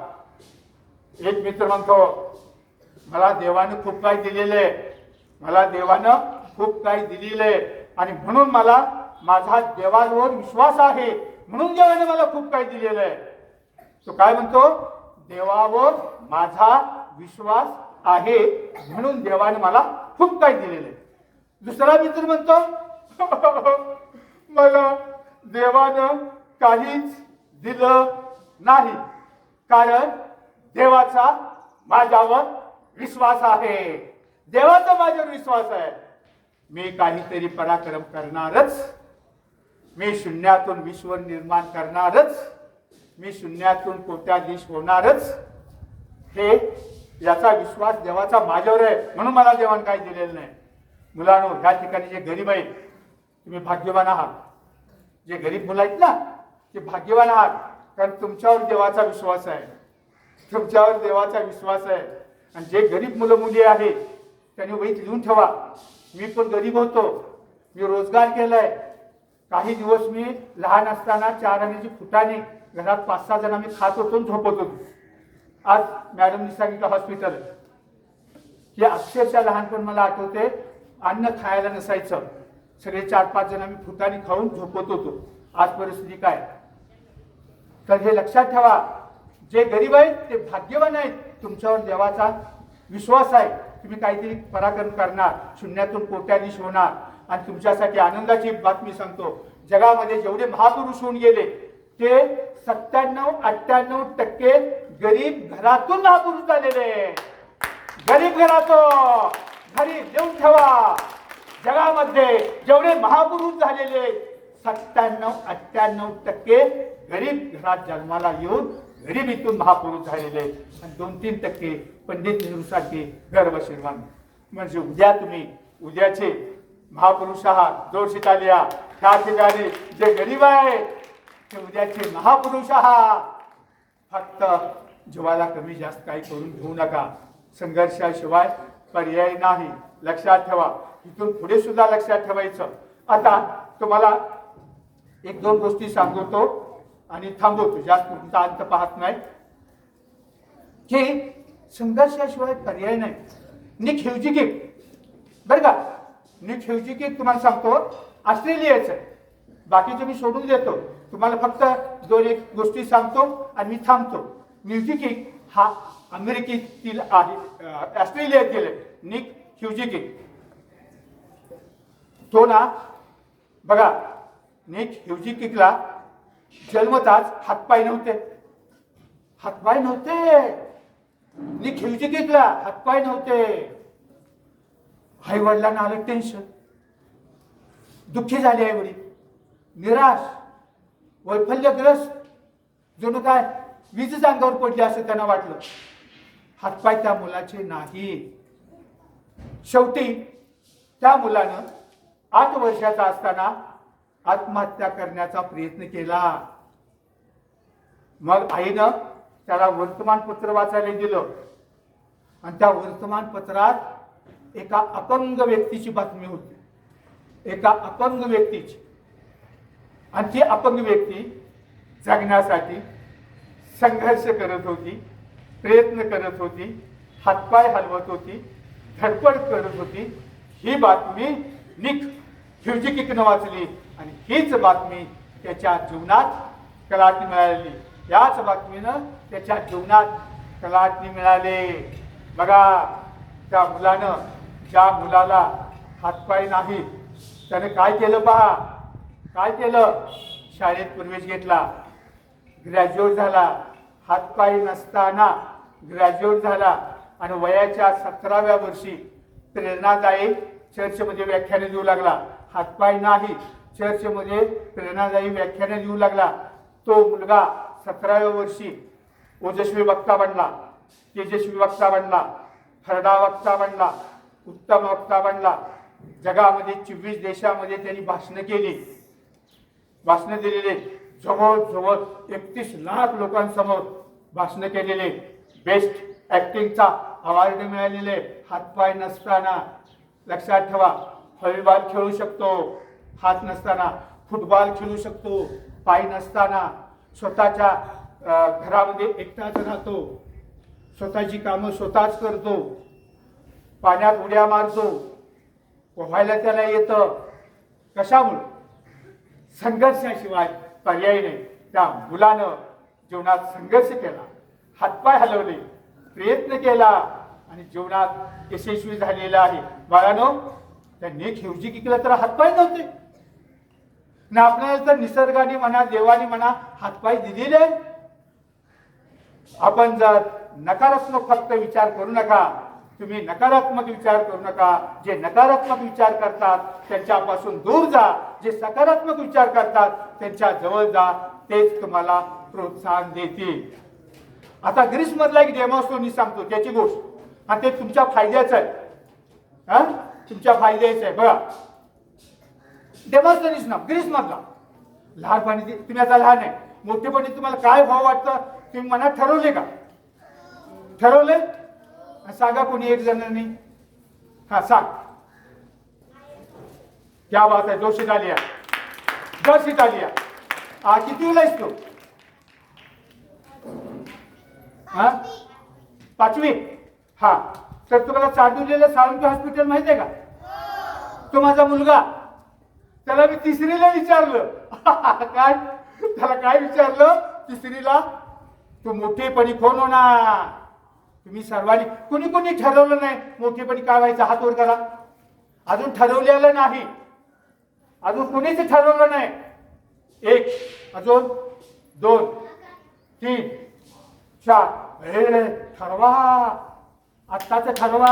एक मित्र म्हणतो मला देवानं खूप काही दिलेले, मला देवानं खूप काही दिलेले आणि म्हणून मला माझा देवावर विश्वास आहे, म्हणून देवाने मला खूप काही दिलेलं आहे. तो काय म्हणतो, देवावर माझा विश्वास आहे म्हणून देवाने मला खूप काही दिलेलं आहे. दुसरा मित्र म्हणतो मला देवानं काहीच दिलं नाही, कारण देवाचा माझ्यावर विश्वास आहे, देवाचा माझ्यावर विश्वास आहे. मी काहीतरी पराक्रम करणारच, मी शून्यातून विश्व निर्माण करणारच, मी शून्यातून कोट्याधीश होणारच. हे याचा विश्वास देवाचा माझ्यावर आहे, म्हणून मला देवाने काही दिलेलं नाही. मुलांनो, ह्या ठिकाणी जे गरीब आहेत तुम्ही भाग्यवान आहात. जे गरीब मुलं आहेत ना ते भाग्यवान आहात, कारण तुमच्यावर देवाचा विश्वास आहे, तुमच्यावर देवाचा विश्वास आहे. आणि जे गरीब मुलं मुली आहेत त्यांनी वहीत लिहून ठेवा, मी पण गरीब होतो, मी रोजगार केलाय. काही दिवस मी लहान असताना 4 आण्याची फुटाने घरात 5-6 जण आम्ही खात होतो, झोपत होतो. आज मॅडमनी सांगितलं हॉस्पिटल, की अक्षरशः लहानपण मला आठवते, अन्न खायला नसायचं, सगळे 4-5 जण आम्ही फुटाने खाऊन झोपत होतो. आज परिस्थिती काय? तर हे लक्षात ठेवा, जे गरीब आहेत ते भाग्यवान आहेत, तुमच्यावर देवाचा विश्वास आहे, तुम्ही काहीतरी पराक्रम करणार, शून्यातून कोट्याधीश होणार. आणि तुमच्यासाठी आनंदाची बातमी सांगतो, जगामध्ये जेवढे महापुरुष होऊन गेले ते 97-98% गरीब घरातून महापुरुष झालेले. गरीब घरातून, घरी देऊन ठेवा, जगामध्ये जेवढे महापुरुष झालेले 97-98% गरीब घरात जन्माला येऊन गरिबीतून महापुरुष झालेले आणि 2-3% पंडित नेहरू सारखे गर्भ श्रीमान. म्हणजे उद्या तुम्ही उद्याचे महापुरुष आहात. जोरशी तालिया. त्या ठिकाणी जे गरीब आहे ते उद्याचे महापुरुष आहात. फक्त जीवाला कमी जास्त काही करून घेऊ नका, संघर्षाशिवाय पर्याय नाही. लक्षात ठेवा, इथून पुढे सुद्धा लक्षात ठेवायचं. आता तुम्हाला 1-2 गोष्टी सांगतो आणि थांबवतो, जास्त तुमचा अंत पाहत नाही. की संघर्षाशिवाय पर्याय नाही. निक ह्युजिकिक, बरं का, निक ह्युजिकिक तुम्हाला सांगतो ऑस्ट्रेलियाचं, बाकीचं मी सोडून देतो. तुम्हाला फक्त 2-1 गोष्टी सांगतो आणि मी थांबतो. ह्युजिकिक हा अमेरिकेतील आहे, ऑस्ट्रेलियात गेले. निक ह्युजिकिक तो ना, बघा, निक ह्युजिकिकला जन्मताच हातपाय नव्हते. हातपाय नव्हते. निक ह्युजिकिकला हातपाय नव्हते. आई वडिलांना आलं टेन्शन, दुःखी झाले, आई वडील निराश, वैफल्यग्रस्त, जणू काय वीज अंगावर पडली असं त्यांना वाटलं. हातपाय त्या मुलाचे नाही. शेवटी त्या मुलानं 8 वर्षाचा असताना आत्महत्या करण्याचा प्रयत्न केला. मग आईनं त्याला वर्तमानपत्र वाचायला दिलं आणि त्या वर्तमानपत्रात एका अपंग व्यक्तीची बातमी होती, एका अपंग व्यक्तीची. आणि ती अपंग व्यक्ती जगण्यासाठी संघर्ष करत होती, प्रयत्न करत होती, हातपाय हलवत होती, धडपड करत होती. ही बातमी निक फ्युजिकिकनं वाचली आणि हीच बातमी त्याच्या जीवनात कलाटणी मिळाली. याच बातमीनं त्याच्या जीवनात कलाटणी मिळाले. बघा, त्या मुलानं, ज्या मुलाला हातपाय नाही, त्याने काय केलं पहा, काय केलं? शाळेत प्रवेश घेतला, ग्रॅज्युएट झाला, हातपाय नसताना ग्रॅज्युएट झाला आणि वयाच्या 17व्या वर्षी प्रेरणादायी चर्चमध्ये व्याख्याने देऊ लागला. हातपाय नाही, चर्चमध्ये प्रेरणादायी व्याख्याने देऊ लागला. तो मुलगा 17व्या वर्षी ओजस्वी वक्ता बनला, तेजस्वी वक्ता बनला, खरडा वक्ता बनला, उत्तम वक्ता बनला. जगामध्ये 24 देशामध्ये त्यांनी भाषणं केली, भाषणं दिलेले. जवळजवळ 31 लाख लोकांसमोर भाषणं केलेले. बेस्ट ॲक्टिंगचा अवॉर्ड मिळालेले. हातपाय नसताना. लक्षात ठेवा, व्हॉलीबॉल खेळू शकतो हात नसताना, फुटबॉल खेळू शकतो पाय नसताना, स्वतःच्या घरामध्ये एकटाच राहतो, स्वतःची कामं स्वतःच करतो, पाण्यात उड्या मारतो, पोहायला त्याला येतं. कशामुळे? संघर्षाशिवाय पर्याय नाही. त्या मुलानं जीवनात संघर्ष केला, हातपाय हलवले, प्रयत्न केला आणि जीवनात यशस्वी झालेला आहे. बाळांनो, त्यांनी फ्युजिकी केलं तर हातपाय नव्हते ना. आपल्याला तर निसर्गाने म्हणा, देवाने म्हणा, हातपाय दिलेले. आपण जर नकारात्मक फक्त विचार करू नका, तुम्ही नकारात्मक विचार करू नका. जे नकारात्मक विचार करतात त्यांच्यापासून दूर जा, जे सकारात्मक विचार करतात त्यांच्या जवळ जा, तेच तुम्हाला प्रोत्साहन देतील. आता ग्रीस मधला एक डेमॉन्स्ट्रेशन सांगतो त्याची गोष्ट, आणि ते तुमच्या फायद्याचं आहे. तुमच्या फायद्याचं आहे. बघा, डेमॉन्स्ट्रेशन ना ग्रीस मधला. लहानपणी तुम्ही आता लहान आहे, मोठेपणी तुम्हाला काय भाव वाटतं तुम्ही मनात ठरवले का? ठरवले? सांगा कोणी एक जणांनी. हा, सांग. क्या बात आहे, जोशीत आलिया, जोशीत आलिया. किती आहेस तू? हा, 5वी. हा, तर तुम्हाला चांदुर्लीला साळुंखे हॉस्पिटल माहिती आहे का? तो माझा मुलगा, त्याला मी 3रीला विचारलं. काय त्याला काय विचारलं 3रीला? तू मोठेपणी कोण होणार? तुम्ही सर्वांनी, कोणी कोणी ठरवलं नाही मोठेपणी काय व्हायचं? हात वर करा. अजून ठरवलेलं नाही, अजून कोणीच ठरवलं नाही. 1, अजून 2, 3, 4. ठरवा, आत्ताच ठरवा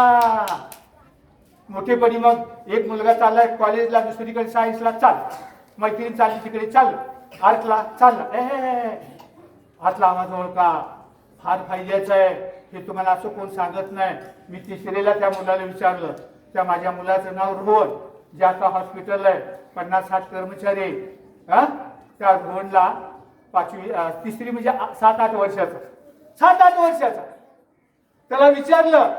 मोठेपणी. मग एक मुलगा चाललाय कॉलेजला, दुसरीकडे सायन्सला, चाल. मैत्रीण चालली तिकडे, चाल. आर्टला चालला. आर्टला आवाज ओळखा, फार फायद्याचं आहे. हे तुम्हाला असं कोण सांगत नाही. मी 3रीला त्या मुलाला विचारलं. त्या माझ्या मुलाचं नाव रोहन, जे आता हॉस्पिटल आहे, 50-60 कर्मचारी. त्या रोहनला 3री म्हणजे 7-8 वर्षाचा, 7-8 वर्षाचा. त्याला विचारलं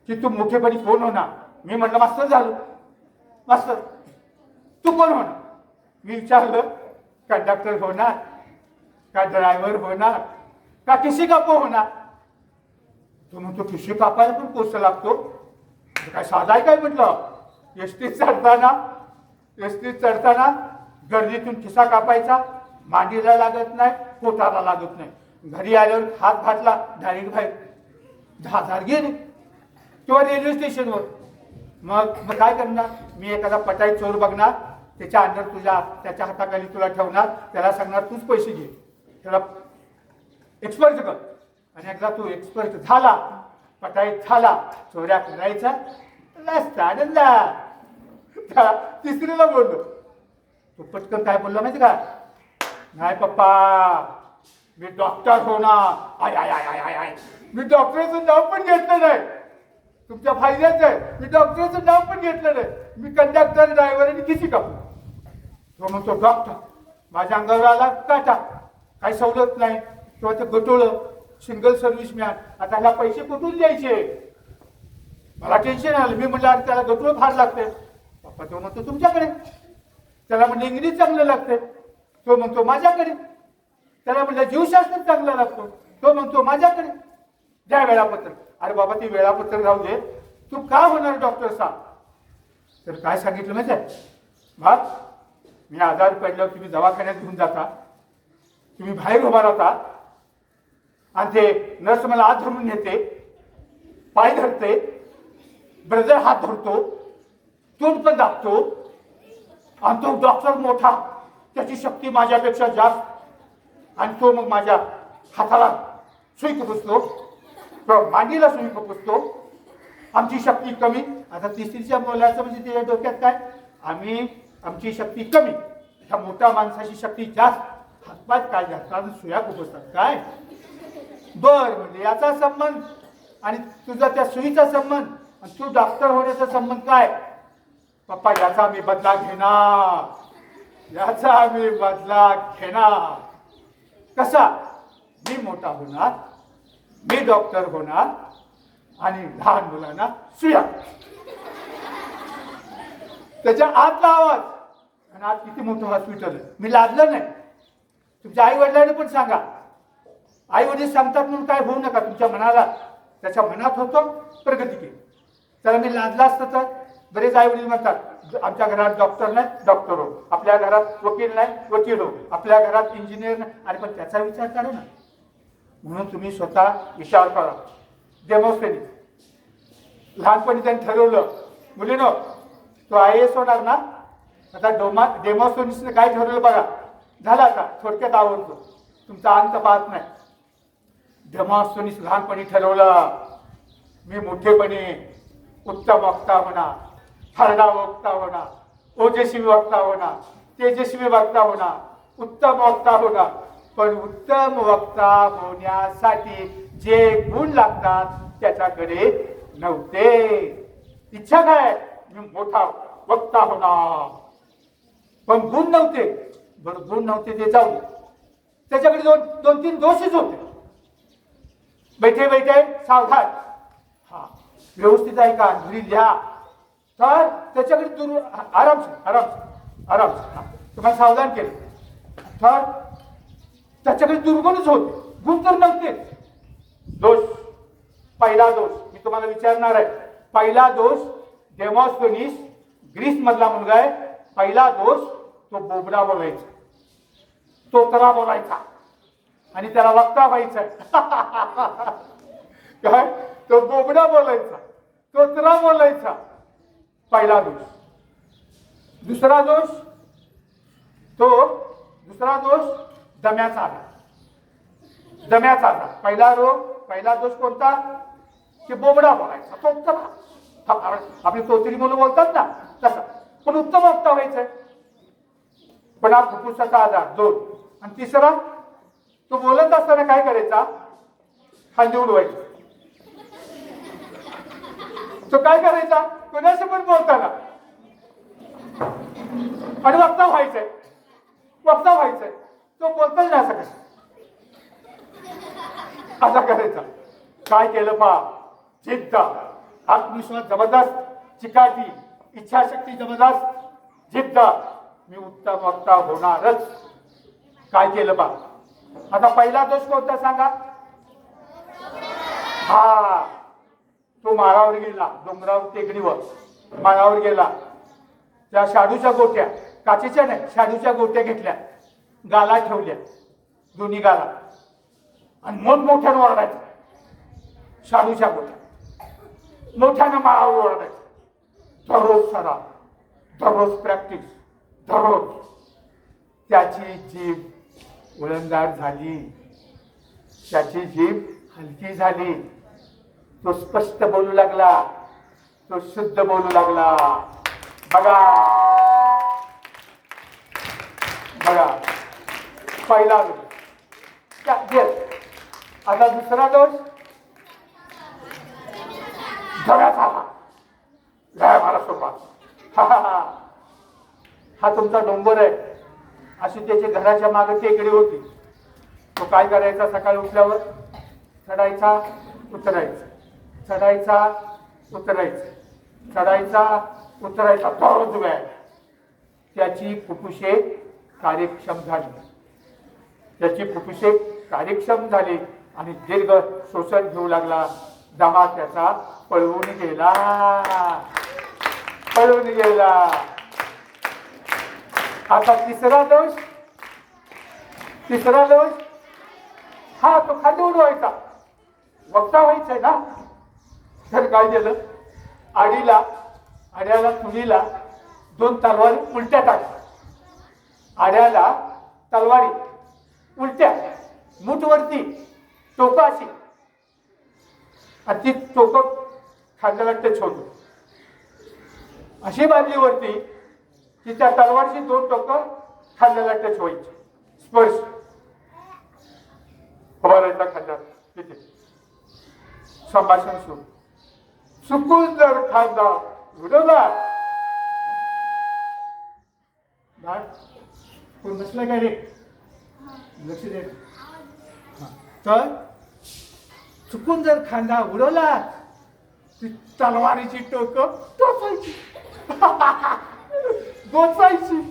की तू मोठेपणी कोण होणार? मी म्हटलं मास्तर झालो. मास्तर, तू कोण होणार? मी विचारलं कंडक्टर होणार का, ड्रायव्हर होणार का, किसी कापो होणार? तो म्हणतो किशी कापायला पण कोर्स लागतो. काय साधा आहे काय? म्हटलं एसटीत चढताना गर्दीतून खिसा कापायचा, मांडीला लागत नाही, पोटाला लागत नाही. घरी आल्यावर हात घातला, डायरेक्ट बाहेर 10,000 गेले. किंवा रेल्वे स्टेशनवर. मग काय करणार? मी एखादा पटाई चोर बघणार, त्याच्या अंडर त्याच्या हाताखाली तुला ठेवणार, त्याला सांगणार तूच पैसे घे, त्याला एक्सपर्ट कर. आणि एकदा तू एक्सपर्ट झाला, पटाईत झाला, चोऱ्या करायचा नसता. 3रीला बोललो. तो पटकन काय बोलला माहिती का? नाही पप्पा, मी डॉक्टर होणार. I I I I I, मी डॉक्टरचं नाव पण घेतलं नाही. तुमच्या फायद्याचं आहे, मी डॉक्टरचं नाव पण घेतलं नाही. मी कंडक्टर, ड्रायव्हर आणि किती कापू. तो म्हणतो डॉक्टर माझ्या अंगावर आला काटा, काही सवलत नाही किंवा ते गटोळं सिंगल सर्व्हिस मॅन, आता ह्याला पैसे कुठून द्यायचे? मला टेन्शन आलं. मी म्हटलं अरे त्याला गटोळं फार लागते. पप्पा तो म्हणतो तुमच्याकडे. त्याला म्हणलं इंग्लिश चांगलं लागते. तो म्हणतो माझ्याकडे. त्याला म्हणलं जीवशास्त्र चांगलं लागतो. तो म्हणतो माझ्याकडे. द्या वेळापत्रक. अरे बाबा ती वेळापत्रक राहू दे, तू का होणार डॉक्टर सांग. तर काय सांगितलं माहिती आहे? भाग मी आजारी पडल्यावर तुम्ही दवाखान्यात घेऊन जाता, तुम्ही बाहेर उभा राहता आणि ते नर्स मला हात धरून नेते, पाय धरते, ब्रदर हात धरतो, तोंड पण दाबतो आणि तो डॉक्टर मोठा, त्याची शक्ती माझ्यापेक्षा जास्त, आणि तो मग माझ्या हाताला सुई खुपसतो किंवा मांडीला सुई खुपसतो. आमची शक्ती कमी. आता तिसरीच्या बोलायचं म्हणजे त्याच्या डोक्यात काय, आमची शक्ती कमी, ह्या मोठ्या माणसाची शक्ती जास्त, हातपाय काय जास्त आणि सुया खुपसतात काय. बर म्हणजे याचा संबंध आणि तुझा त्या सुईचा संबंध आणि तू डॉक्टर होण्याचा संबंध काय? पप्पा याचा मी बदला घेणार, याचा मी बदला घेणार. कसा? मी मोठा होणार, मी डॉक्टर होणार आणि लहान मुलांना सुया. त्याच्या आतला आवाज. आणि आज किती मोठं हॉस्पिटल आहे. मी लाजलं नाही. तुमच्या आई वडिलांना पण सांगा. आई वडील सांगतात म्हणून काय होऊ नका. तुमच्या मनाला, त्याच्या मनात होतो प्रगती केली. त्याला मी लाजला असतं तर बरेच आई वडील म्हणतात आमच्या घरात डॉक्टर नाही, डॉक्टर हो. आपल्या घरात वकील नाही, वकील हो. आपल्या घरात इंजिनियर नाही. अरे पण त्याचा विचार करा ना. म्हणून तुम्ही स्वतः विचार करा. डेमोस्टेनी लहानपणी त्यांनी ठरवलं, मुलीनो तो IAS होणार ना. आता डेमोस्टेनिसने काय ठरवलं बघा. झाला आता थोडक्यात आवडतो, तुमचा अंत पाहत नाही. डेमोस्टेनिस लहानपणी ठरवलं मी मोठेपणी उत्तम वक्ता होणार, हरडा वक्ता होणार, ओजस्वी वक्ता होणार, तेजस्वी वक्ता होणार, उत्तम वक्ता होणार. पण उत्तम वक्ता होण्यासाठी जे गुण लागतात त्याच्याकडे नव्हते. इच्छा काय, मी मोठा वक्ता होणार, पण गुण नव्हते. बरं गुण नव्हते ते जाऊ दे. त्याच्याकडे दोन तीन दोषच होते. बैठे बैठे सावधान, हा व्यवस्थित आहे का, घरी लिहा. तर त्याच्याकडे आराम तुम्हाला सावधान केलं. तर त्याच्याकडे दुर्गुणच होते, गुण तर नव्हते. दोष, पहिला दोष मी तुम्हाला विचारणार आहे. पहिला दोष, डेमोस्thenes ग्रीस मधला मुलगा आहे. पहिला दोष, तो बोबडा बोलायचा, तोतरा बोलायचा आणि त्याला वक्ता व्हायचं. काय, तो बोबडा बोलायचा, तोतरा बोलायचा. पहिला दोष. दुसरा दोष दम्याचा आला. पहिला दोष कोणता? की बोबडा बोलायचा, तोतरा. आपली तोतरी मुलं बोलतात ना तसा. पण उत्तम वक्ता व्हायचंय. पण हा फुफ्फुसाचा आजार 2. आणि तिसरा, तो बोलत असताना काय करायचा, खांदी उडवायचा. तो काय करायचा, कोणाशी पण बोलताना. आणि वक्ता व्हायचंय. तो बोलताच नाही असं कसं, असा करायचा. काय केलं पहा, जिद्द, आत्मविश्वास जबरदस्त, चिकाटी, इच्छाशक्ती जबरदस्त, जिद्द, मी उत्तम वक्ता होणारच. काय केलं पहा. आता पहिला दोष कोणता सांगा. हा, तो माळावर गेला, डोंगरावर टेकडीवर माळावर गेला. त्या शाडूच्या गोट्या, काचेच्या नाही, शाडूच्या गोट्या घेतल्या, गाला ठेवल्या, दोन्ही गाला, आणि मोठमोठ्यानं ओरडायचं. शाडूच्या गोट्या मोठ्यानं माळावर ओरडायचं. दररोज सराव, दररोज प्रॅक्टिस, दररोज. त्याची जीभ वळणदार झाली, त्याची जीभ हलकी झाली. तो स्पष्ट बोलू लागला, तो शुद्ध बोलू लागला. बघा पहिला दोष. आता दुसरा दोष जगाचा मला सोपा. हा तुमचा डोंगर आहे, अशी त्याच्या घराच्या मागे टेकडी होती. तो काय करायचा, सकाळी उठल्यावर चढायचा उतरायचा, चढायचा उतरायचा, चढायचा उतरायचा, तोच वेळ. त्याची फुफ्फुसे कार्यक्षम झाली, त्याची फुफ्फुसे कार्यक्षम झाली आणि दीर्घ श्वसन घेऊ लागला. दमा त्याचा पळवून गेला, पळून गेला. आता तिसरा दोष, तिसरा दोष हा तो खाली उडवायचा, वक्ता व्हायचंय ना. तर काय केलं, आड्याला तुळीला 2 तलवारी उलट्या टाकल्या. आड्याला तलवारी उलट्या, मुठवरती टोकं अशी, आणि ती टोकं खांद्याला टच होतो. अशी बाजलीवरती की त्या तलवारची 2 टोकं खांद्याला टच व्हायची, स्पर्श उभारायचा खांद्यात. तिथे संभाषण सुरू. चुकून जर खांदा उडवला, कोण बसला काय रे, लक्ष दे. तर चुकून जर खांदा उडवला, ती तलवारीची टोकं टोचायची, गोचायची.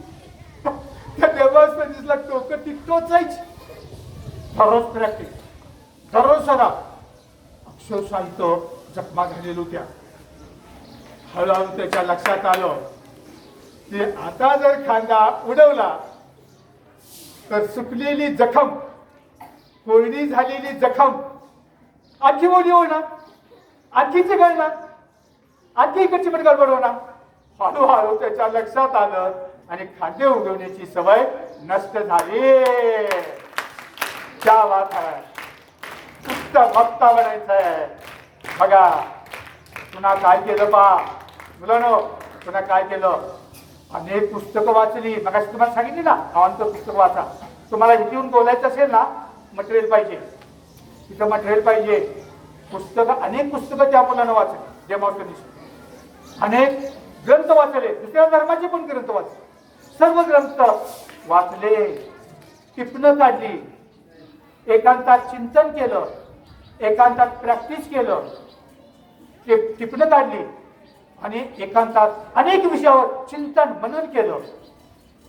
त्या देवास्पतीला टोकं ती टोचायची. दररोज प्रॅक्टिस, दररोज सराव. अक्षरशः इथं जखमा झालेल्या होत्या. हळूहळू त्याच्या लक्षात आलं की आता जर खांदा उडवला तर सुकलेली जखम, कोरडी झालेली जखम आणखी मोठी होणार, आणखी चिघळणार, आणखी इकडची पण गडबड होणार. हळूहळू त्याच्या लक्षात आलं आणि खांदे उडवण्याची सवय नष्ट झाली. क्या बात है, उत्तम वक्ता बनायचंय. बघा पुन्हा काय केलं पहा मुलांनो, पुन्हा काय केलं. अनेक पुस्तकं वाचली. मगाशी तुम्हाला सांगितली ना, अवांतर पुस्तक वाचा. तुम्हाला इथे बोलायचं असेल ना, मटेरियल पाहिजे, तिथं मटेरियल पाहिजे. पुस्तकं, अनेक पुस्तकं त्या मुलांना वाचली. डेमॉक्रेसी अनेक ग्रंथ वाचले, दुसऱ्या धर्माचे पण ग्रंथ वाचले, सर्व ग्रंथ वाचले, टिपणं काढली, एकांतात चिंतन केलं, एकांतात प्रॅक्टिस केलं, टिपणं काढली आणि एकांतात अनेक विषयावर चिंतन मनन केलं.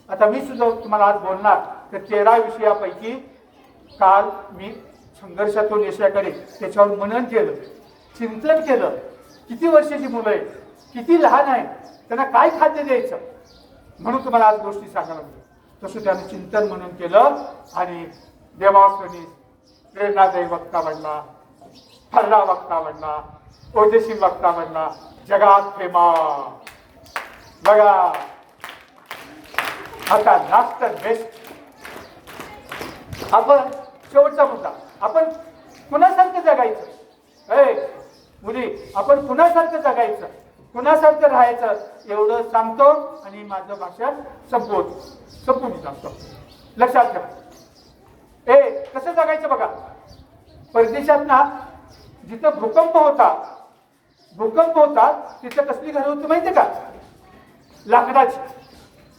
आता मी सुद्धा तुम्हाला आज बोलणार तर 13 विषयापैकी काल मी संघर्षातून यशाकडे त्याच्यावर मनन केलं, चिंतन केलं. किती वर्षाची मुलं आहेत, किती लहान आहेत, त्यांना काय खाद्य द्यायचं, म्हणून तुम्हाला आज गोष्टी सांगायला मिळेल. तसं त्याने चिंतन म्हणून केलं आणि देवास्वनी प्रेरणादायी वक्ता बनला, फल्ला वक्ता बनला, ओजस्वी वक्ता बनला, जगात फेमस. बघा आता लास्ट बेस्ट. आपण शेवटचा मुद्दा, आपण कुणासारखं जगायचं. मुली, आपण कुणासारखं जगायचं, कुणासारखं राहायचं एवढं सांगतो आणि माझं भाषण संपून सांगतो. लक्षात ठेवा. कसं जगायचं बघा. परदेशात ना जिथं भूकंप होता तिथं कसली घरं होती माहितीये का, लाकडाची.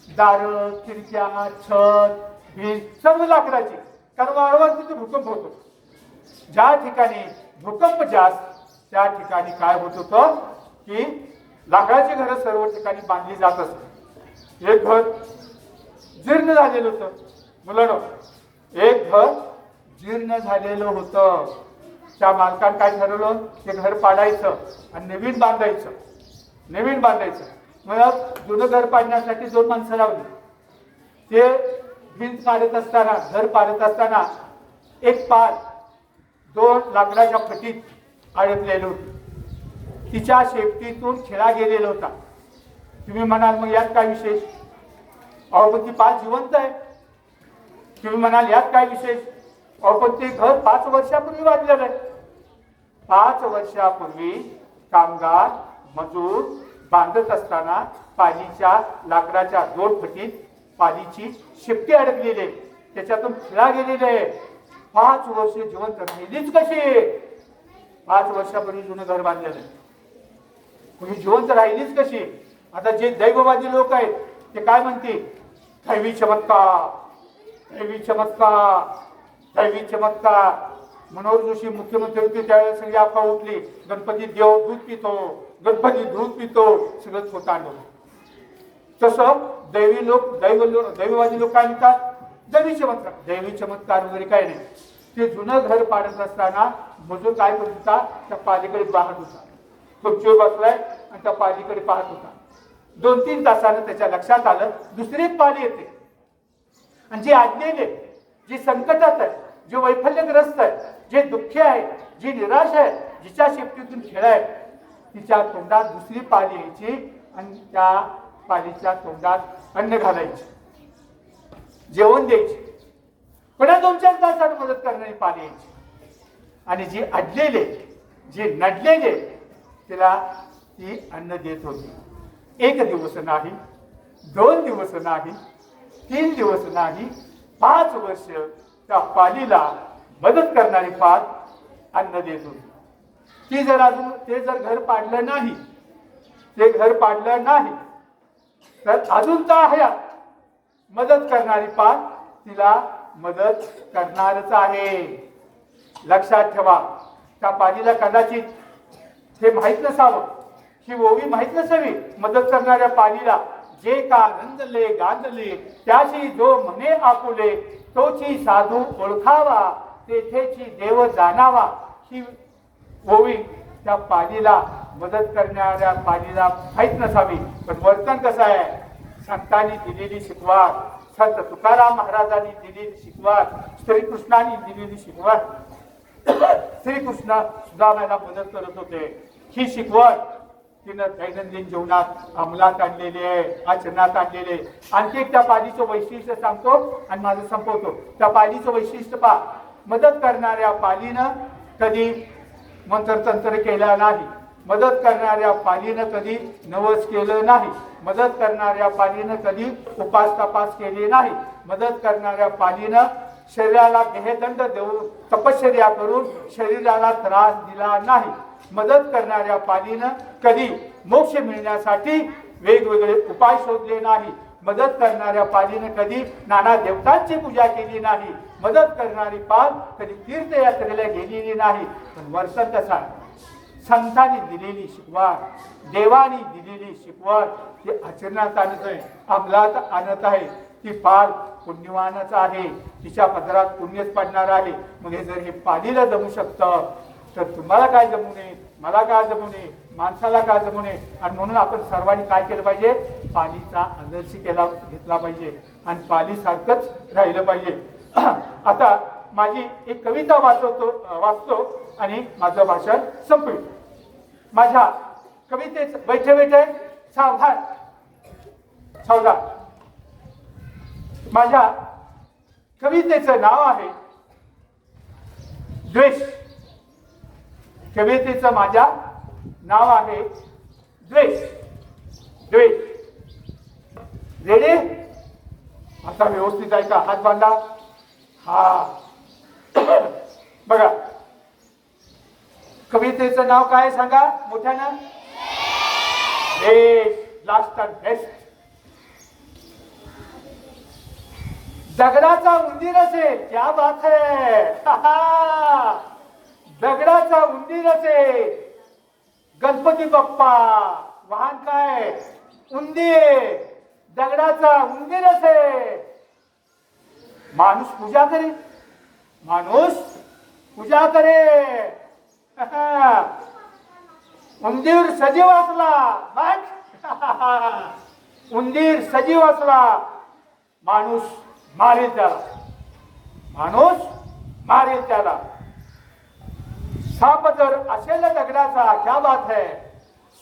दारं, खिडक्या, छत, भिंत सर्व लाकडाची. कारण वारंवार तिथे भूकंप होतो. ज्या ठिकाणी भूकंप जास्त त्या ठिकाणी काय होत होतं की लाकडाची घरं सर्व ठिकाणी बांधली जात असत. एक घर जीर्ण झालेलं होतं मुलांनो, एक घर जीर्ण झालेलं होतं. त्या मालकाने काय ठरवलं, ते घर पाडायचं आणि नवीन बांधायचं. मग जुनं घर पाडण्यासाठी 2 माणसं लावली. ते भिंत पाडत असताना, घर पाडत असताना एक पाल 2 लाकडाच्या फटीत अडकलेलं होतं. तिच्या शेपटीतून खिळा गेलेला होता. तुम्ही म्हणाल मग यात काय विशेष, अहो पण ती पाल जिवंत आहे. तुम्ही म्हणाल यात काय विशेष, अहो पण ते घर 5 वर्षापूर्वी बांधलेलं आहे. 5 वर्षापूर्वी कामगार मजूर बांधत असताना पालीच्या लाकडाच्या 2 फटीत पालीची शेपटी अडकलेली आहे, त्याच्यातून खिळा गेलेले आहे. 5 वर्ष जिवंत राहिलीच कशी. 5 वर्षापूर्वी जुनं घर बांधलेलं आहे, तुम्ही जिवंत राहिलीच कशी. आता जे दैववादी लोक आहेत ते काय म्हणतील, दैवी चमत्कार, दैवी चमत्कार, दैवी चमत्कार. मनोहर जोशी मुख्यमंत्री होते त्यावेळेस सगळी अफवा उठली, गणपती देव दूध पितो, गणपती दूध पितो, सगळं थोतांड होतं. तसं दैववादी लोक काय म्हणतात, दैवी चमत्कार. दैवी चमत्कार वगैरे काय नाही. ते जुनं घर पाडत असताना मजूर काय करत होता, त्या पालीकडे पाहत होता. खुर्चीवर बसलाय आणि त्या पालीकडे पाहत होता. 2-3 तासानं त्याच्या लक्षात आलं दुसरी एक पाली येते आणि जे अडलेले, जे संकटात आहे, जे वैफल्यग्रस्त आहे, जे दुःखी आहे, जी निराश आहे, जिच्या शेपटीतून खेळ आहे, तिच्या तोंडात दुसरी पाली यायची आणि त्या पालीच्या तोंडात अन्न घालायचे, जेवण द्यायचे. पुन्हा 2-4 तासात मदत करणारी पाली यायची. आणि जी अडलेले, जे नडलेले, तिला ती अन्न देत होती. 1 दिवस नाही, 2 दिवस नाही, 3 दिवस नाही, 5 वर्ष त्या पालीला मदत करणारी पाल अन्न देत होती. ती जर अजून ते जर घर पाडलं नाही, ते घर पाडलं नाही तर अजून तर आहे मदत करणारी पाल तिला मदत करणारच आहे. लक्षात ठेवा. त्या पालीला कदाचित हे माहीत नसावं, ही ओवी माहीत नसावी. मदत करणाऱ्या पालीला जे का रंजले गांधले त्याशी जो म्हणे आपुले, तोची साधू ओळखावा, तेथेची देव जाणावा. ही ओवी त्या पालीला, मदत करणाऱ्या पालीला माहीत नसावी. पण वर्तन कसं आहे, संतांनी दिलेली शिकवण, संत तुकाराम महाराजांनी दिलेली शिकवण, श्रीकृष्णाने दिलेली शिकवण. श्रीकृष्ण सुदामाला मदत करत होते. ही शिकवण तिनं दैनंदिन जीवनात अंमलात आणलेली आहे, आचरणात आणलेले. आणखी एक त्या पालीचं वैशिष्ट्य सांगतो आणि माझं संपवतो. त्या पालीचं वैशिष्ट्य पहा. मदत करणाऱ्या पालीनं कधी मंत्रतंत्र केला नाही, मदत करणाऱ्या पालीनं कधी नवस केलं नाही, मदत करणाऱ्या पालीनं कधी उपास तपास केले नाही, मदत करणाऱ्या पालीनं शरीराला देहदंड देऊन तपश्चर्या करून शरीराला त्रास दिला नाही, मदत करणाऱ्या पालीनं कधी मोक्ष मिळण्यासाठी वेगवेगळे उपाय शोधले नाही, मदत करणाऱ्या पालीनं कधी नाना देवतांची पूजा केली नाही, मदत करणारी पाल कधी तीर्थयात्रेला गेलेली नाही. पण वर्तन कसा, संतांनी दिलेली शिकवण, देवानी दिलेली शिकवण ती आचरणात आणत आहे, अंमलात आणत आहे. ती पाल पुण्यवानच आहे, तिच्या पदरात पुण्यच पडणार आहे. मग हे जर हे पालीला जमू शकतं तर तुम्हाला काय जमू नये, मला काय जमू नये, माणसाला काय जमू नये. आणि म्हणून आपण सर्वांनी काय केलं पाहिजे, पालीचा आदर्श घेतला पाहिजे आणि पालीसारखंच राहिलं पाहिजे. आता माझी एक कविता वाचतो आणि माझं भाषण संपवेल. माझ्या कवितेच बैठे बैठे सावधान सावधान. माझ्या कवितेचं नाव आहे द्वेष. कवितेचं माझ्या नाव आहे द्वेष. द्वेष. रेडे? आता व्यवस्थित आहे का? हात बांधा. हा बघा, कवितेचं नाव काय सांगा मोठ्यानं? द्वेष. Last and best. दगडाचा उंदीर असेल, क्या बात है. दगडाचा उंदीर असेल, गणपती बाप्पा. वाहन काय? उंदीर. दगडाचा उंदीर असेल, माणूस पूजा करे, माणूस पूजा करे. उंदीर सजीव असला, उंदीर सजीव असला, माणूस मारेल त्याला, माणूस मारेल त्याला. साप जर असेल दगडाचा, क्या बात है.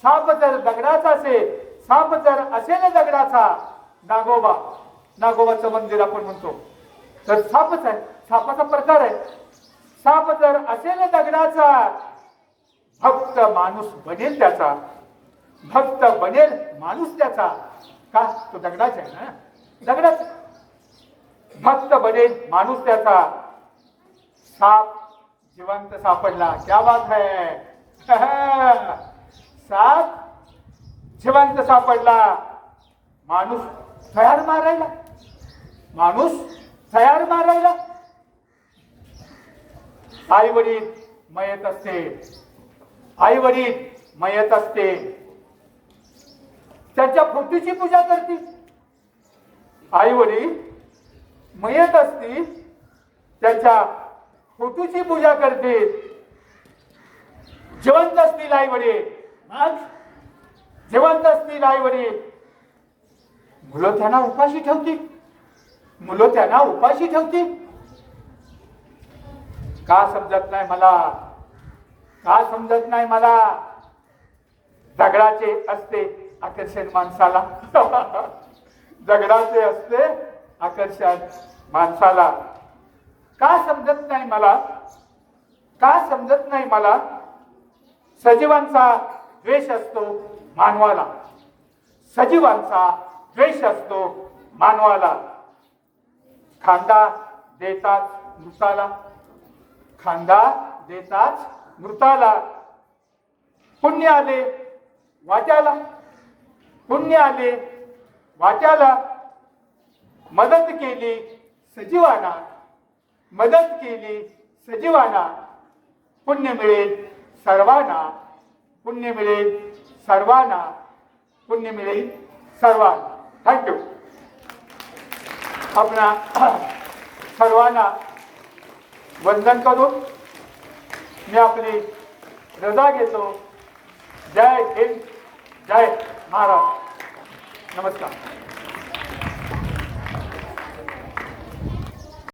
साप जर दगडाचा असेल, साप जर असेल दगडाचा, नागोबा, नागोबाचं मंदिर आपण म्हणतो तर सापच आहे, सापाचा प्रकार आहे. साप जर असेल दगडाचा, भक्त माणूस बनेल त्याचा, भक्त बनेल माणूस त्याचा. का? तो दगडाचा आहे ना, दगडाचा. भक्त बनेल माणूस त्याचा. साप जिवंत सापडला, क्या बात है. साप जिवंत सापडला, माणूस तयार मारायला, माणूस तयार मारायला. आई वडील मयत असते, आई वडील मयत असते, त्याच्या फोटोची पूजा करतील. आई वडील मयत असतील, त्याच्या फोटोची पूजा करतील. जिवंत असतील आई वडील, मग जिवंत असतील आई वडील, मुलं त्यांना उपाशी ठेवतील, मुलं त्यांना उपाशी ठेवतील. का समजत नाही मला, का समजत नाही मला. दगडाचे असते आकर्षण माणसाला दगडाचे असते आकर्षण माणसाला. का समजत नाही मला, का समजत नाही मला. सजीवांचा द्वेष असतो मानवाला, सजीवांचा द्वेष असतो मानवाला. खांदा देतात मृताला, खांदा देतात मृताला. पुण्य आले वाट्याला, पुण्य आले वाट्याला. मदत केली सजीवाना, मदत केली सजीवाना. पुण्य मिळेल सर्वांना, पुण्य मिळेल सर्वांना, पुण्य मिळेल सर्वांना. थँक्यू. आपणा सर्वांना वंदन करून मी आपली रजा घेतो. जय हिंद, जय महाराष्ट्र. नमस्कार.